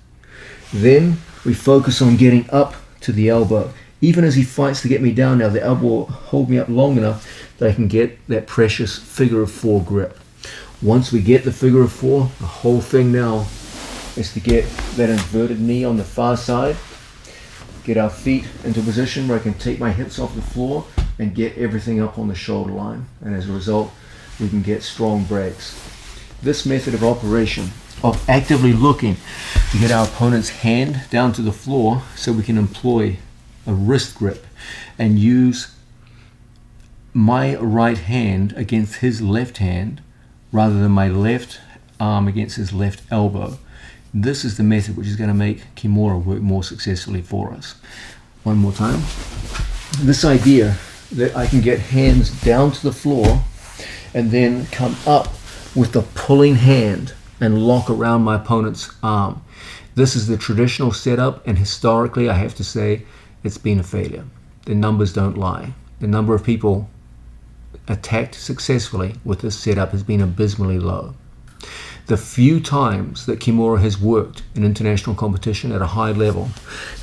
Then we focus on getting up to the elbow. Even as he fights to get me down now, the elbow will hold me up long enough that I can get that precious figure of 4 grip. Once we get the figure of 4, the whole thing now is to get that inverted knee on the far side, get our feet into a position where I can take my hips off the floor and get everything up on the shoulder line. And as a result, we can get strong breaks. This method of operation, of actively looking to get our opponent's hand down to the floor so we can employ a wrist grip and use my right hand against his left hand rather than my left arm against his left elbow. This is the method which is going to make Kimura work more successfully for us. One more time. This idea that I can get hands down to the floor and then come up with the pulling hand and lock around my opponent's arm. This is the traditional setup, and historically I have to say it's been a failure. The numbers don't lie. The number of people attacked successfully with this setup has been abysmally low. The few times that Kimura has worked in international competition at a high level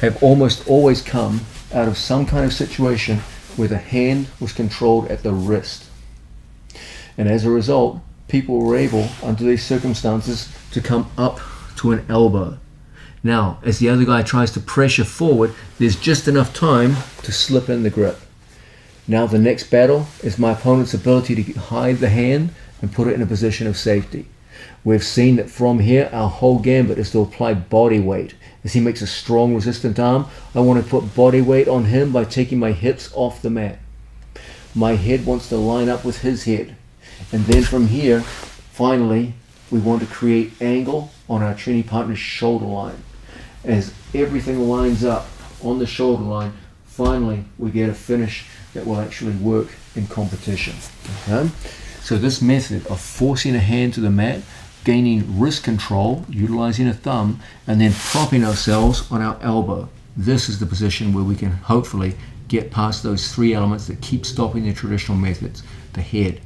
have almost always come out of some kind of situation where the hand was controlled at the wrist. And as a result, people were able, under these circumstances, to come up to an elbow. Now, as the other guy tries to pressure forward, there's just enough time to slip in the grip. Now the next battle is my opponent's ability to hide the hand and put it in a position of safety. We've seen that from here, our whole gambit is to apply body weight. As he makes a strong resistant arm, I want to put body weight on him by taking my hips off the mat. My head wants to line up with his head. And then from here, finally, we want to create angle on our training partner's shoulder line. As everything lines up on the shoulder line, finally we get a finish that will actually work in competition. Okay? So this method of forcing a hand to the mat, gaining wrist control, utilizing a thumb, and then propping ourselves on our elbow. This is the position where we can hopefully get past those three elements that keep stopping the traditional methods: the head,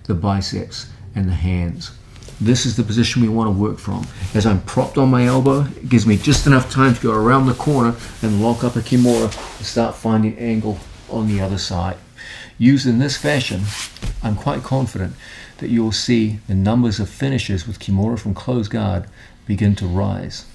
the biceps, and the hands. This is the position we want to work from. As I'm propped on my elbow, it gives me just enough time to go around the corner and lock up a Kimura and start finding angle on the other side. Used in this fashion, I'm quite confident that you will see the numbers of finishes with Kimura from closed guard begin to rise.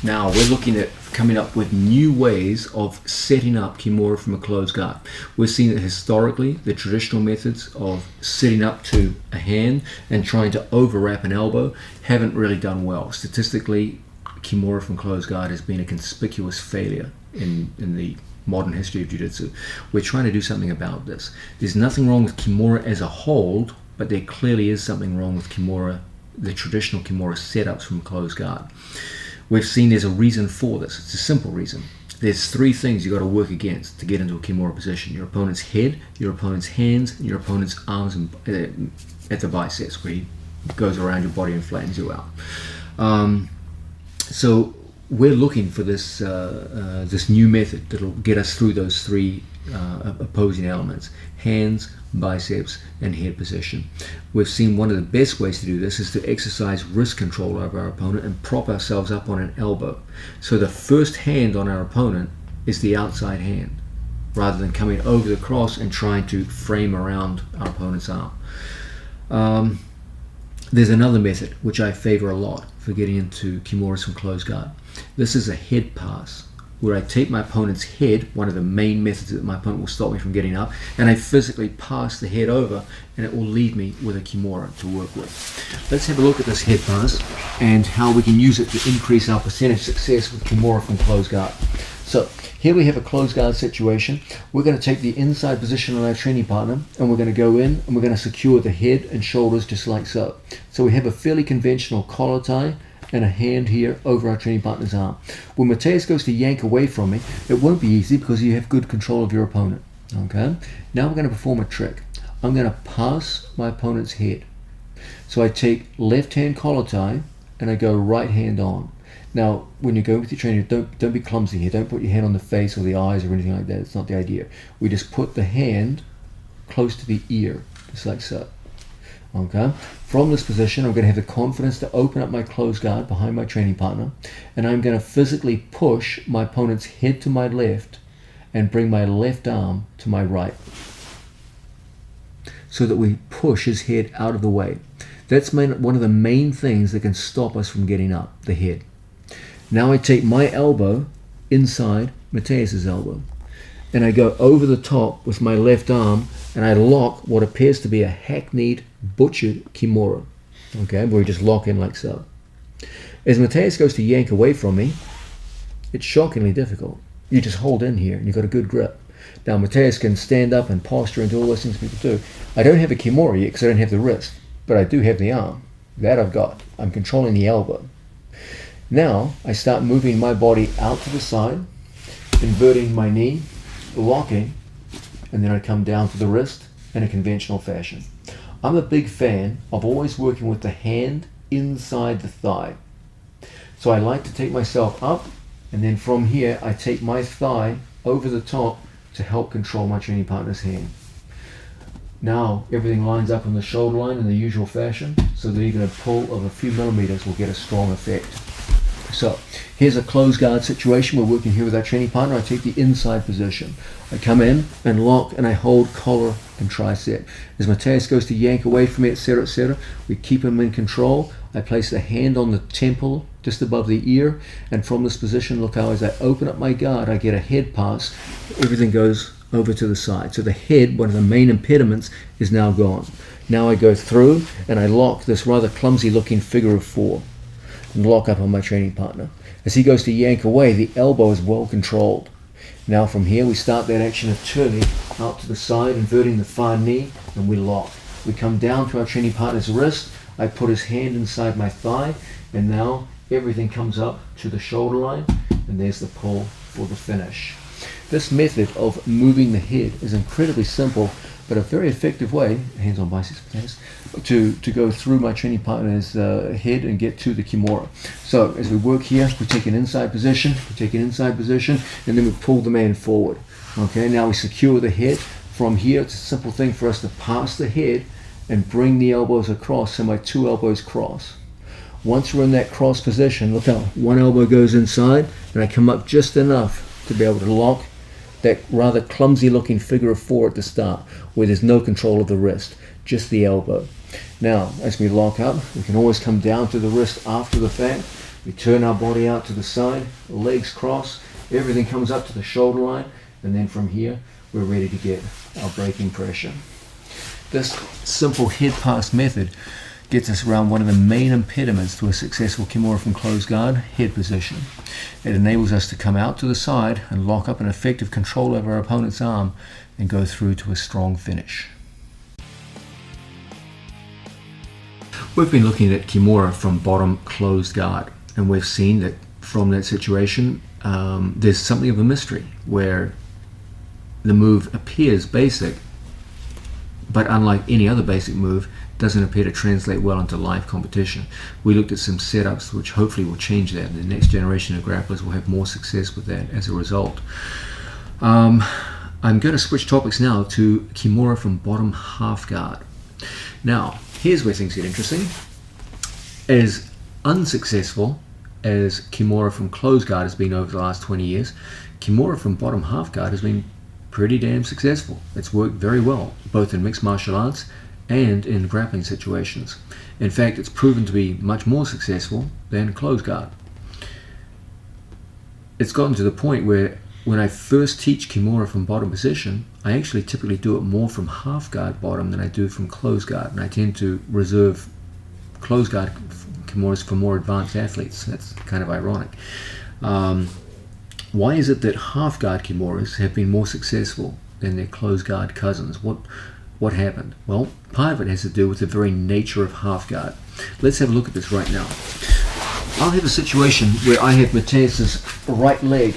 Now we're looking at coming up with new ways of setting up Kimura from a closed guard. We've seen that historically the traditional methods of sitting up to a hand and trying to overwrap an elbow haven't really done well. Statistically, Kimura from closed guard has been a conspicuous failure in the modern history of Jiu-Jitsu. We're trying to do something about this. There's nothing wrong with Kimura as a hold, but there clearly is something wrong with Kimura, the traditional Kimura setups from closed guard. We've seen there's a reason for this. It's a simple reason. There's three things you've got to work against to get into a Kimura position: your opponent's head, your opponent's hands, and your opponent's arms and at the biceps, where he goes around your body and flattens you out. So we're looking for this this new method that'll get us through those three opposing elements: hands, biceps, and head position. We've seen one of the best ways to do this is to exercise wrist control over our opponent and prop ourselves up on an elbow. So the first hand on our opponent is the outside hand, rather than coming over the cross and trying to frame around our opponent's arm. There's another method which I favor a lot for getting into Kimuras from closed guard. This is a head pass, where I take my opponent's head, one of the main methods that my opponent will stop me from getting up, and I physically pass the head over, and it will leave me with a Kimura to work with. Let's have a look at this head pass and how we can use it to increase our percentage success with Kimura from closed guard. So here we have a closed guard situation. We're going to take the inside position on our training partner, and we're going to go in and we're going to secure the head and shoulders just like so. So we have a fairly conventional collar tie and a hand here over our training partner's arm. When Mateus goes to yank away from me, it won't be easy because you have good control of your opponent. Okay. Now we're going to perform a trick. I'm going to pass my opponent's head. So I take left hand collar tie and I go right hand on. Now, when you go with your trainer, don't be clumsy here. Don't put your hand on the face or the eyes or anything like that. It's not the idea. We just put the hand close to the ear, just like so. Okay. From this position, I'm going to have the confidence to open up my closed guard behind my training partner, and I'm going to physically push my opponent's head to my left and bring my left arm to my right, so that we push his head out of the way. That's one of the main things that can stop us from getting up, the head. Now I take my elbow inside Mateus's elbow, and I go over the top with my left arm, and I lock what appears to be a hackneyed, butchered Kimura. Okay, where we just lock in like so. As Mateus goes to yank away from me, it's shockingly difficult. You just hold in here, and you've got a good grip. Now Mateus can stand up and posture and do all those things people do. I don't have a Kimura yet because I don't have the wrist, but I do have the arm. That I've got. I'm controlling the elbow. Now I start moving my body out to the side, inverting my knee, locking, and then I come down to the wrist in a conventional fashion. I'm a big fan of always working with the hand inside the thigh. So So I like to take myself up, and then from here I take my thigh over the top to help control my training partner's hand. Now everything lines up on the shoulder line in the usual fashion, so that even a pull of a few millimeters will get a strong effect. So here's a closed guard situation. We're working here with our training partner. I take the inside position. I come in and lock, and I hold collar and tricep. As Mateus goes to yank away from me, etc., we keep him in control. I place the hand on the temple just above the ear, and from this position, look how as I open up my guard, I get a head pass. Everything goes over to the side. So the head, one of the main impediments, is now gone. Now I go through and I lock this rather clumsy looking figure of four and lock up on my training partner. As he goes to yank away, the elbow is well controlled. Now from here we start that action of turning out to the side, inverting the far knee, and we lock. We come down to our training partner's wrist. I put his hand inside my thigh, and now everything comes up to the shoulder line, and there's the pull for the finish. This method of moving the head is incredibly simple, but a very effective way, hands on biceps, to go through my training partner's head and get to the Kimura. So as we work here, we take an inside position, and then we pull the man forward. Okay, now we secure the head. From here, it's a simple thing for us to pass the head and bring the elbows across, so my two elbows cross. Once we're in that cross position, look how one elbow goes inside, and I come up just enough to be able to lock that rather clumsy looking figure of four at the start, where there's no control of the wrist, just the elbow. Now, as we lock up, we can always come down to the wrist after the fact. We turn our body out to the side, legs cross, everything comes up to the shoulder line, and then from here, we're ready to get our braking pressure. This simple head pass method gets us around one of the main impediments to a successful Kimura from closed guard, head position. It enables us to come out to the side and lock up an effective control over our opponent's arm and go through to a strong finish. We've been looking at Kimura from bottom closed guard, and we've seen that from that situation there's something of a mystery where the move appears basic, but unlike any other basic move, doesn't appear to translate well into live competition. We looked at some setups which hopefully will change that, and the next generation of grapplers will have more success with that as a result. I'm going to switch topics now to Kimura from bottom half guard. Now, here's where things get interesting. As unsuccessful as Kimura from closed guard has been over the last 20 years, Kimura from bottom half guard has been pretty damn successful. It's worked very well, both in mixed martial arts and in grappling situations. In fact, it's proven to be much more successful than closed guard. It's gotten to the point where when I first teach Kimura from bottom position, I actually typically do it more from half guard bottom than I do from closed guard, and I tend to reserve closed guard Kimuras for more advanced athletes. That's kind of ironic. Why is it that half guard Kimuras have been more successful than their closed guard cousins? What happened? Well, part of it has to do with the very nature of half guard. Let's have a look at this right now. I'll have a situation where I have Mateus's right leg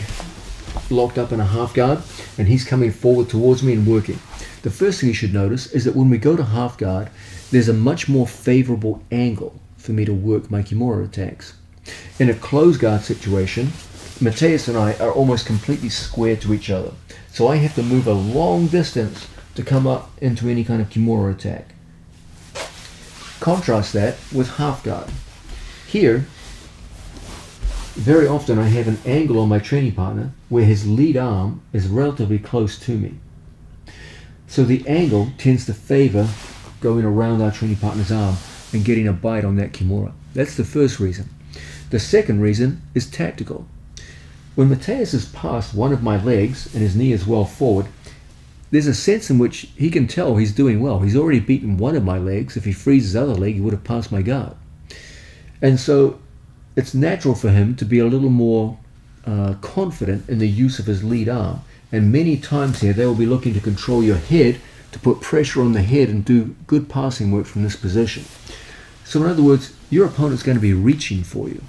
locked up in a half guard, and he's coming forward towards me and working. The first thing you should notice is that when we go to half guard, there's a much more favorable angle for me to work my Kimura attacks. In a closed guard situation, Mateus and I are almost completely square to each other, so I have to move a long distance to come up into any kind of Kimura attack. Contrast that with half guard. Here, very often I have an angle on my training partner where his lead arm is relatively close to me. So the angle tends to favor going around our training partner's arm and getting a bite on that Kimura. That's the first reason. The second reason is tactical. When Mateus has passed one of my legs and his knee is well forward, there's a sense in which he can tell he's doing well. He's already beaten one of my legs. If he frees his other leg, he would have passed my guard. And so it's natural for him to be a little more confident in the use of his lead arm. And many times here, they will be looking to control your head, to put pressure on the head and do good passing work from this position. So in other words, your opponent's going to be reaching for you.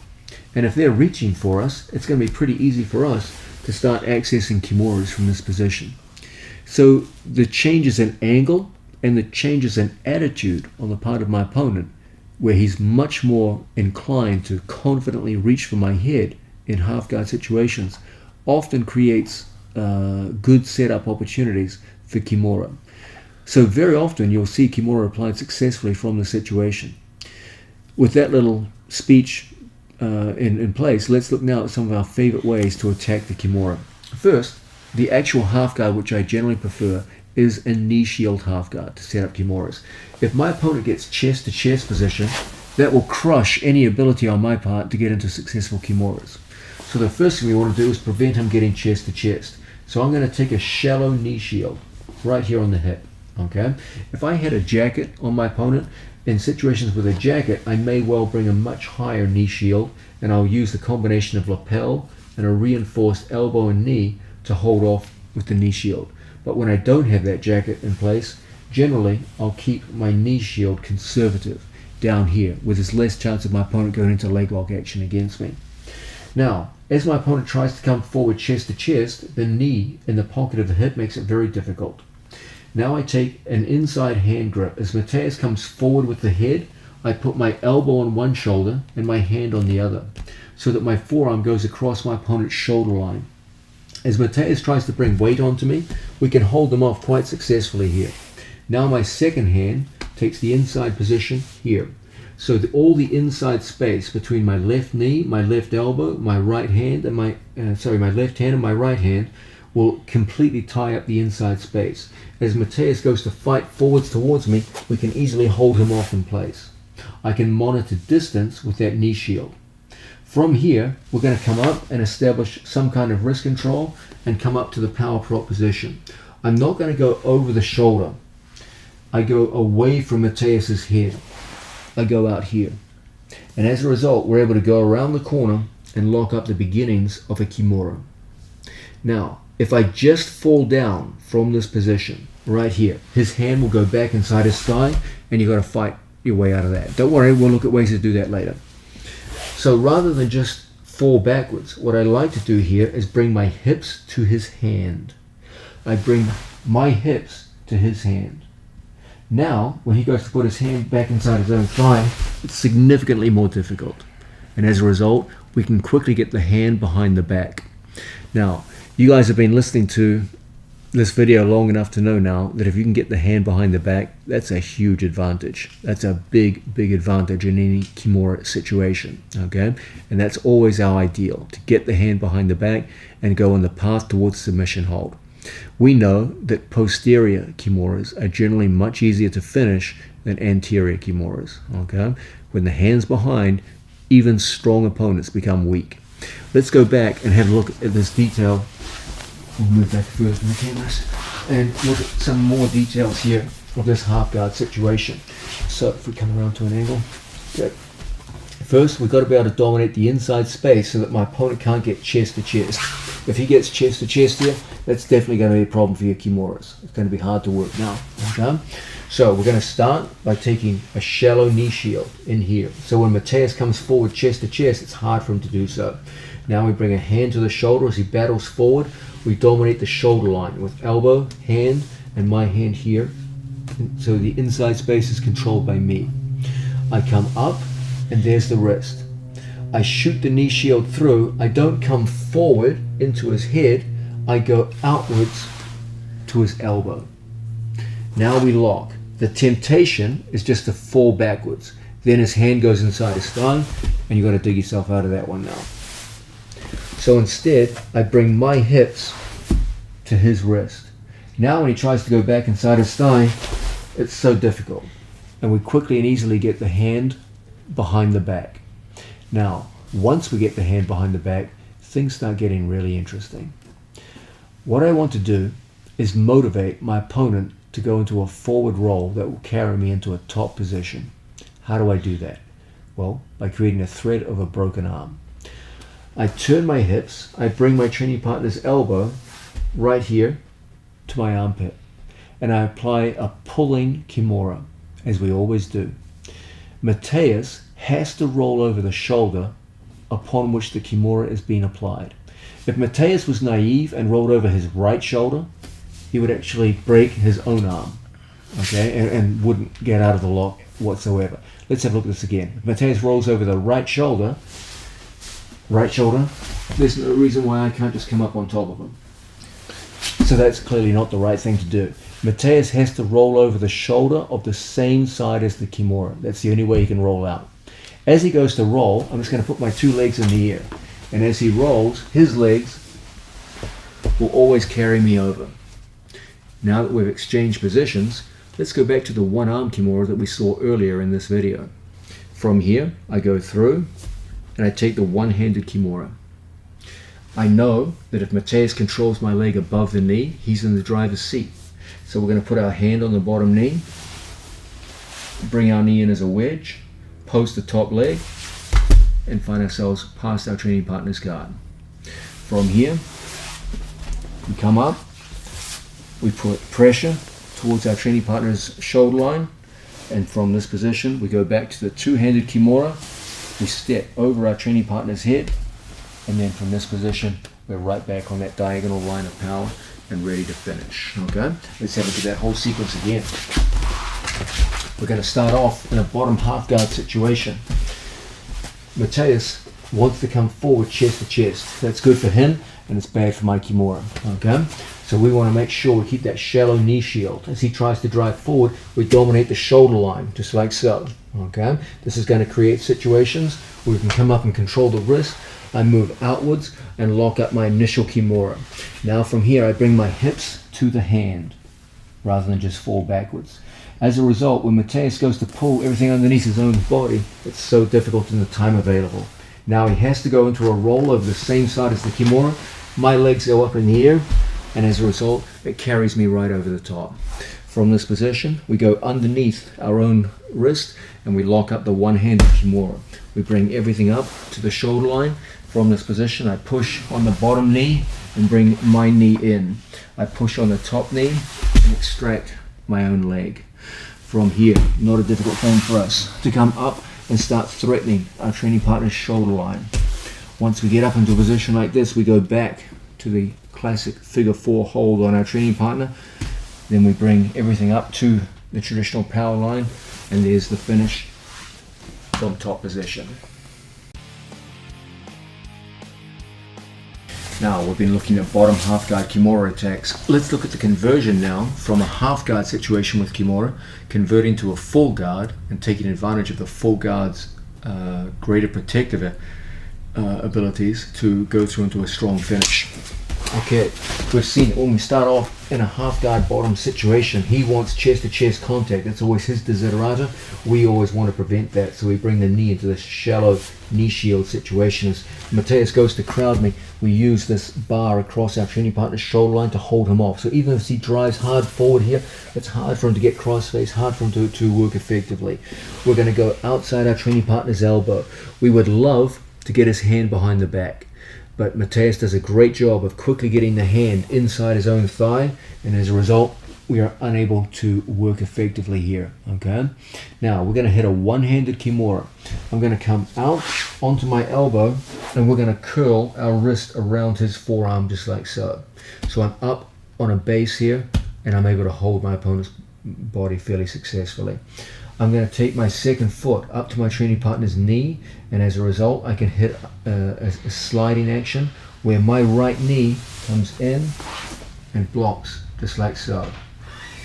And if they're reaching for us, it's going to be pretty easy for us to start accessing Kimuras from this position. So the changes in angle and the changes in attitude on the part of my opponent where he's much more inclined to confidently reach for my head in half guard situations, often creates good setup opportunities for Kimura. So very often you'll see Kimura applied successfully from the situation. With that little speech in place, let's look now at some of our favorite ways to attack the Kimura. First, the actual half guard, which I generally prefer, is a knee shield half guard to set up Kimuras. If my opponent gets chest to chest position, that will crush any ability on my part to get into successful Kimuras. So the first thing we want to do is prevent him getting chest to chest. So I'm going to take a shallow knee shield right here on the hip. Okay. If I had a jacket on my opponent, in situations with a jacket, I may well bring a much higher knee shield, and I'll use the combination of lapel and a reinforced elbow and knee to hold off with the knee shield. But when I don't have that jacket in place, generally I'll keep my knee shield conservative down here, with there's less chance of my opponent going into leg lock action against me. Now, as my opponent tries to come forward chest to chest, the knee in the pocket of the hip makes it very difficult. Now I take an inside hand grip. As Mateus comes forward with the head, I put my elbow on one shoulder and my hand on the other, so that my forearm goes across my opponent's shoulder line. As Mateus tries to bring weight onto me, we can hold them off quite successfully here. Now my second hand takes the inside position here, so that all the inside space between my left knee, my left elbow, my right hand, and my left hand and my right hand will completely tie up the inside space. As Mateus goes to fight forwards towards me, we can easily hold him off in place. I can monitor distance with that knee shield. From here, we're going to come up and establish some kind of wrist control and come up to the power prop position. I'm not going to go over the shoulder. I go away from Mateus's head. I go out here. And as a result, we're able to go around the corner and lock up the beginnings of a Kimura. Now, if I just fall down from this position, right here, his hand will go back inside his thigh, and you've got to fight your way out of that. Don't worry, we'll look at ways to do that later. So rather than just fall backwards, what I like to do here is bring my hips to his hand. I bring my hips to his hand. Now, when he goes to put his hand back inside his own thigh, it's significantly more difficult. And as a result, we can quickly get the hand behind the back. Now, you guys have been listening to this video long enough to know now that if you can get the hand behind the back, that's a huge advantage. That's a big advantage in any Kimura situation, okay? And that's always our ideal, to get the hand behind the back and go on the path towards submission hold. We know that posterior Kimuras are generally much easier to finish than anterior Kimuras, okay? When the hand's behind, even strong opponents become weak. Let's go back and have a look at this detail. We'll move back further from the cameras and look at some more details here of this half guard situation. So if we come around to an angle, okay. First, we've got to be able to dominate the inside space so that my opponent can't get chest to chest. If he gets chest to chest here, that's definitely going to be a problem for your Kimuras. It's going to be hard to work now. Okay? So we're going to start by taking a shallow knee shield in here. So when Mateus comes forward chest to chest, it's hard for him to do so. Now we bring a hand to the shoulder as he battles forward. We dominate the shoulder line with elbow, hand, and my hand here. So the inside space is controlled by me. I come up, and there's the wrist. I shoot the knee shield through. I don't come forward into his head. I go outwards to his elbow. Now we lock. The temptation is just to fall backwards. Then his hand goes inside his thigh, and you've got to dig yourself out of that one now. So instead, I bring my hips to his wrist. Now when he tries to go back inside his thigh, it's so difficult. And we quickly and easily get the hand behind the back. Now, once we get the hand behind the back, things start getting really interesting. What I want to do is motivate my opponent to go into a forward roll that will carry me into a top position. How do I do that? Well, by creating a thread of a broken arm. I turn my hips, I bring my training partner's elbow right here to my armpit, and I apply a pulling Kimura, as we always do. Mateus has to roll over the shoulder upon which the Kimura is being applied. If Mateus was naive and rolled over his right shoulder, he would actually break his own arm. okay, and wouldn't get out of the lock whatsoever. Let's have a look at this again. Mateus rolls over the right shoulder, there's no reason why I can't just come up on top of him. So that's clearly not the right thing to do. Mateus has to roll over the shoulder of the same side as the Kimura. That's the only way he can roll out. As he goes to roll, I'm just going to put my two legs in the air. And as he rolls, his legs will always carry me over. Now that we've exchanged positions, let's go back to the one-arm Kimura that we saw earlier in this video. From here, I go through and I take the one-handed Kimura. I know that if Mateus controls my leg above the knee, he's in the driver's seat. So we're going to put our hand on the bottom knee, bring our knee in as a wedge, post the top leg, and find ourselves past our training partner's guard. From here, we come up, we put pressure towards our training partner's shoulder line, and from this position, we go back to the two-handed Kimura, we step over our training partner's head, and then from this position, we're right back on that diagonal line of power and ready to finish. Okay, let's have a look at that whole sequence again. We're going to start off in a bottom half guard situation. Mateus wants to come forward chest to chest. That's good for him and it's bad for my Kimura. Okay, so we want to make sure we keep that shallow knee shield. As he tries to drive forward, we dominate the shoulder line, just like so. Okay, this is going to create situations where we can come up and control the wrist. I move outwards and lock up my initial Kimura. Now from here, I bring my hips to the hand rather than just fall backwards. As a result, when Mateus goes to pull everything underneath his own body, it's so difficult in the time available. Now he has to go into a roll over the same side as the Kimura. My legs go up in the air, and as a result, it carries me right over the top. From this position, we go underneath our own wrist, and we lock up the one-handed Kimura. We bring everything up to the shoulder line. From this position, I push on the bottom knee and bring my knee in. I push on the top knee and extract my own leg. From here, not a difficult thing for us to come up and start threatening our training partner's shoulder line. Once we get up into a position like this, we go back to the classic figure 4 hold on our training partner. Then we bring everything up to the traditional power line, and there's the finish from top position. Now we've been looking at bottom half guard Kimura attacks. Let's look at the conversion now from a half guard situation with Kimura, converting to a full guard and taking advantage of the full guard's greater protective abilities to go through into a strong finish. Okay, we've seen it when we start off in a half guard bottom situation. He wants chest to chest contact. That's always his desiderata. We always want to prevent that, so we bring the knee into this shallow knee shield situation. As Mateus goes to crowd me, we use this bar across our training partner's shoulder line to hold him off. So even if he drives hard forward here, it's hard for him to get cross-face, hard for him to work effectively. We're going to go outside our training partner's elbow. We would love to get his hand behind the back, but Mateus does a great job of quickly getting the hand inside his own thigh, and as a result, we are unable to work effectively here. Okay, now we're going to hit a one-handed Kimura. I'm going to come out onto my elbow, and we're going to curl our wrist around his forearm just like so. So I'm up on a base here, and I'm able to hold my opponent's body fairly successfully. I'm going to take my second foot up to my training partner's knee, and as a result I can hit a sliding action where my right knee comes in and blocks just like so.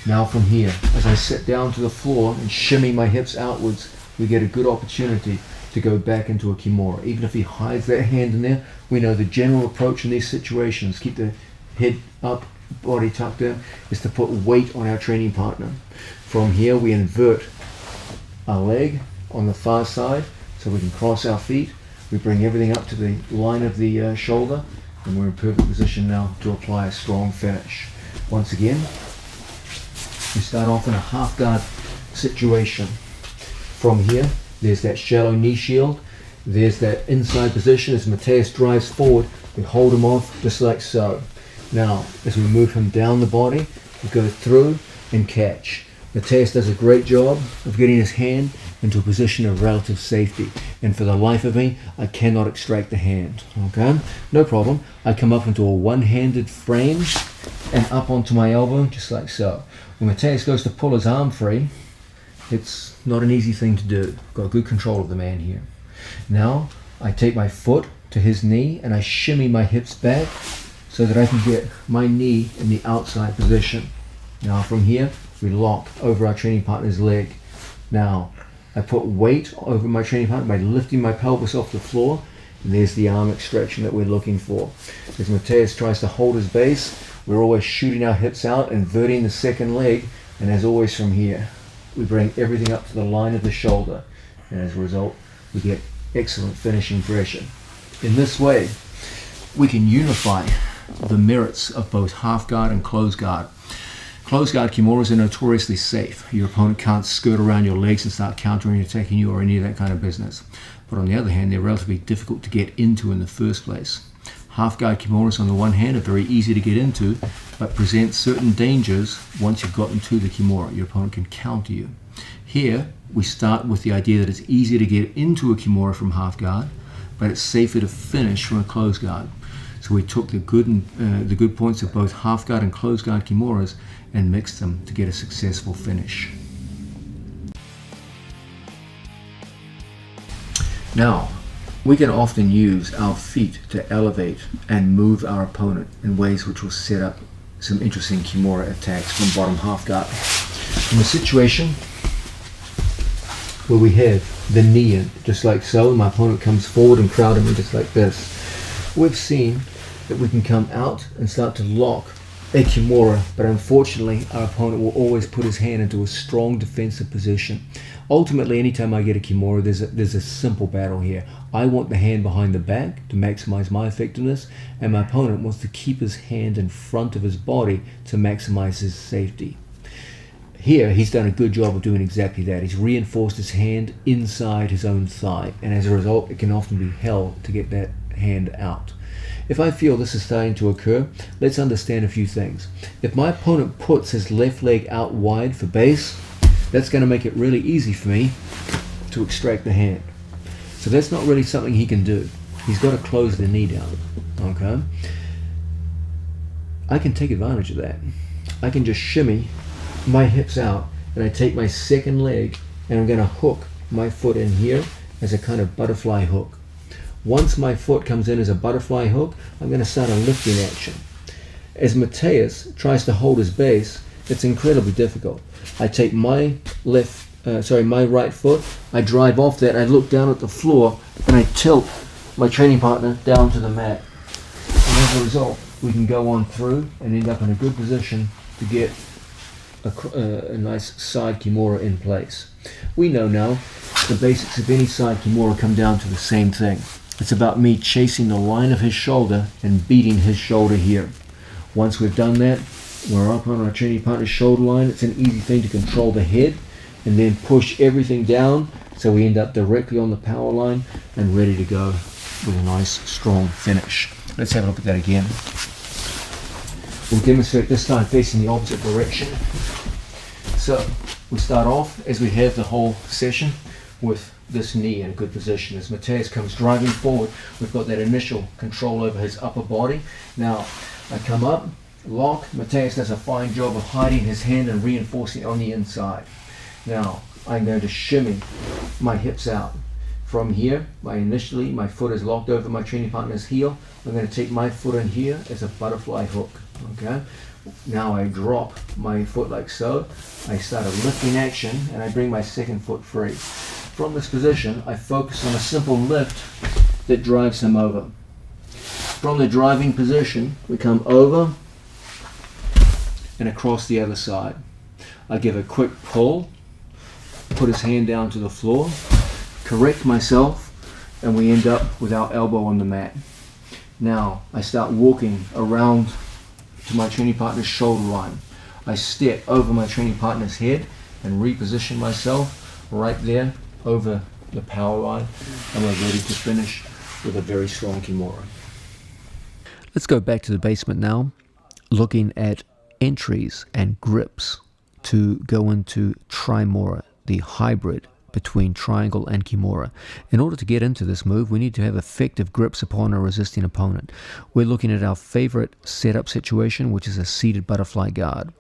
Now from here, as I sit down to the floor and shimmy my hips outwards, we get a good opportunity to go back into a Kimura. Even if he hides that hand in there, we know the general approach in these situations, keep the head up, body tucked in, is to put weight on our training partner. From here we invert our leg on the far side so we can cross our feet. We bring everything up to the line of the shoulder, and we're in perfect position now to apply a strong finish. Once again, we start off in a half guard situation. From here, there's that shallow knee shield, there's that inside position. As Mateus drives forward, we hold him off just like so. Now as we move him down the body, we go through and catch. Mateus does a great job of getting his hand into a position of relative safety, and for the life of me, I cannot extract the hand. Okay, no problem. I come up into a one-handed frame, and up onto my elbow, just like so. When Mateus goes to pull his arm free, it's not an easy thing to do. Got good control of the man here. Now I take my foot to his knee and I shimmy my hips back so that I can get my knee in the outside position. Now from here, we lock over our training partner's leg. Now I put weight over my training partner by lifting my pelvis off the floor, and there's the arm extraction that we're looking for. As Mateus tries to hold his base, we're always shooting our hips out, inverting the second leg, and as always from here, we bring everything up to the line of the shoulder, and as a result, we get excellent finishing pressure. In this way, we can unify the merits of both half guard and close guard. Close guard Kimuras are notoriously safe. Your opponent can't skirt around your legs and start countering and attacking you or any of that kind of business. But on the other hand, they're relatively difficult to get into in the first place. Half guard Kimuras on the one hand are very easy to get into, but present certain dangers once you've gotten to the Kimura. Your opponent can counter you. Here, we start with the idea that it's easier to get into a Kimura from half guard, but it's safer to finish from a close guard. So we took the good points of both half guard and close guard Kimuras and mixed them to get a successful finish. Now, we can often use our feet to elevate and move our opponent in ways which will set up some interesting Kimura attacks from bottom half guard. In a situation where we have the knee in, just like so, and my opponent comes forward and crowding me just like this, we've seen that we can come out and start to lock a Kimura, but unfortunately our opponent will always put his hand into a strong defensive position. Ultimately, anytime I get a Kimura, there's a simple battle here. I want the hand behind the back to maximize my effectiveness, and my opponent wants to keep his hand in front of his body to maximize his safety. Here, he's done a good job of doing exactly that. He's reinforced his hand inside his own thigh, and as a result, it can often be hell to get that hand out. If I feel this is starting to occur, let's understand a few things. If my opponent puts his left leg out wide for base, that's going to make it really easy for me to extract the hand. So that's not really something he can do. He's got to close the knee down. Okay? I can take advantage of that. I can just shimmy my hips out, and I take my second leg and I'm going to hook my foot in here as a kind of butterfly hook. Once my foot comes in as a butterfly hook, I'm going to start a lifting action. As Mateus tries to hold his base, it's incredibly difficult. I take my right foot, I drive off that, I look down at the floor, and I tilt my training partner down to the mat. And as a result, we can go on through and end up in a good position to get a nice side Kimura in place. We know now the basics of any side Kimura come down to the same thing. It's about me chasing the line of his shoulder and beating his shoulder here. Once we've done that, we're up on our training partner's shoulder line. It's an easy thing to control the head and then push everything down so we end up directly on the power line and ready to go with a nice strong finish. Let's have a look at that again. We'll demonstrate this time facing the opposite direction. So we start off, as we have the whole session, with this knee in a good position. As Mateus comes driving forward, we've got that initial control over his upper body. Now I come up, lock. Mateus does a fine job of hiding his hand and reinforcing it on the inside. Now I'm going to shimmy my hips out. From here, my foot is locked over my training partner's heel. I'm going to take my foot in here as a butterfly hook. Okay. Now I drop my foot like so. I start a lifting action and I bring my second foot free. From this position, I focus on a simple lift that drives him over. From the driving position, we come over and across the other side. I give a quick pull, put his hand down to the floor, correct myself, and we end up with our elbow on the mat. Now I start walking around to my training partner's shoulder line. I step over my training partner's head and reposition myself right there over the power line, and we're ready to finish with a very strong Kimura. Let's go back to the basement now, looking at entries and grips to go into Trimora, the hybrid between triangle and Kimura. In order to get into this move, we need to have effective grips upon a resisting opponent. We're looking at our favorite setup situation, which is a seated butterfly guard.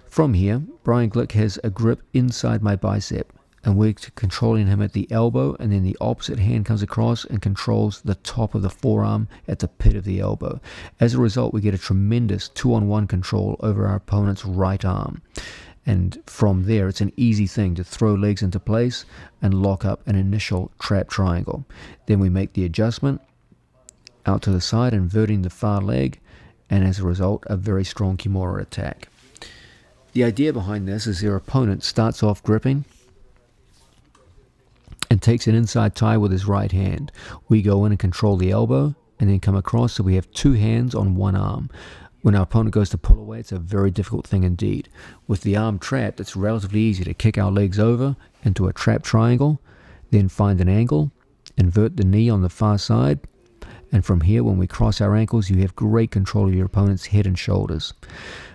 From here, Brian Glick has a grip inside my bicep, and we're controlling him at the elbow, and then the opposite hand comes across and controls the top of the forearm at the pit of the elbow. As a result, we get a tremendous 2-on-1 control over our opponent's right arm. And from there, it's an easy thing to throw legs into place and lock up an initial trap triangle. Then we make the adjustment out to the side, inverting the far leg, and as a result, a very strong Kimura attack. The idea behind this is your opponent starts off gripping and takes an inside tie with his right hand. We go in and control the elbow and then come across, so we have two hands on one arm. When our opponent goes to pull away, it's a very difficult thing indeed. With the arm trapped, it's relatively easy to kick our legs over into a trap triangle, then find an angle, invert the knee on the far side, and from here, when we cross our ankles, you have great control of your opponent's head and shoulders.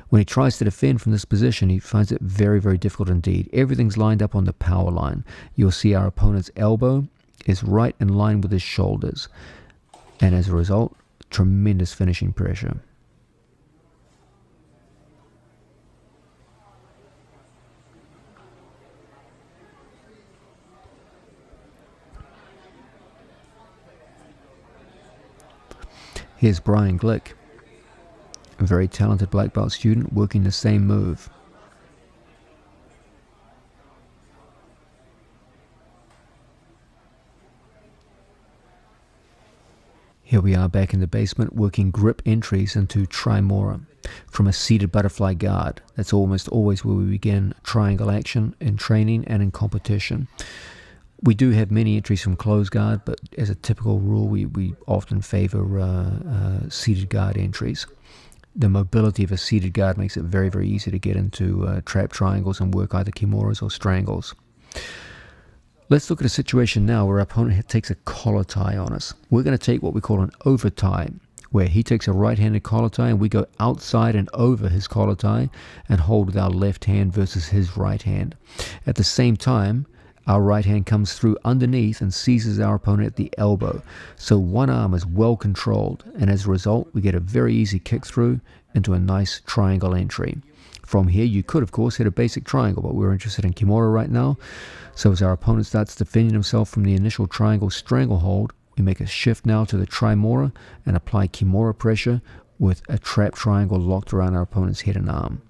When he tries to defend from this position, he finds it very, very difficult indeed. Everything's lined up on the power line. You'll see our opponent's elbow is right in line with his shoulders, and as a result, tremendous finishing pressure. Here's Brian Glick, a very talented black belt student working the same move. Here we are back in the basement working grip entries into Trimora from a seated butterfly guard. That's almost always where we begin triangle action in training and in competition. We do have many entries from closed guard, but as a typical rule, we often favor seated guard entries. The mobility of a seated guard makes it very, very easy to get into trap triangles and work either Kimuras or strangles. Let's look at a situation now where our opponent takes a collar tie on us. We're going to take what we call an over tie, where he takes a right-handed collar tie and we go outside and over his collar tie and hold with our left hand versus his right hand. At the same time, our right hand comes through underneath and seizes our opponent at the elbow. So one arm is well controlled, and as a result, we get a very easy kick through into a nice triangle entry. From here, you could, of course, hit a basic triangle, but we're interested in Kimura right now. So as our opponent starts defending himself from the initial triangle stranglehold, we make a shift now to the Trimora and apply Kimura pressure with a trap triangle locked around our opponent's head and arm.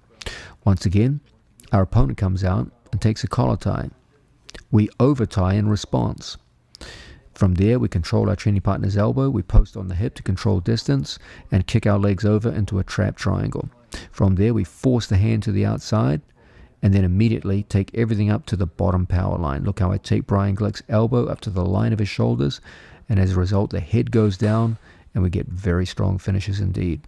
Once again, our opponent comes out and takes a collar tie. We over tie in response. From there, we control our training partner's elbow, we post on the hip to control distance, and kick our legs over into a trap triangle. From there, we force the hand to the outside, and then immediately take everything up to the bottom power line. Look how I take Brian Glick's elbow up to the line of his shoulders, and as a result, the head goes down, and we get very strong finishes indeed.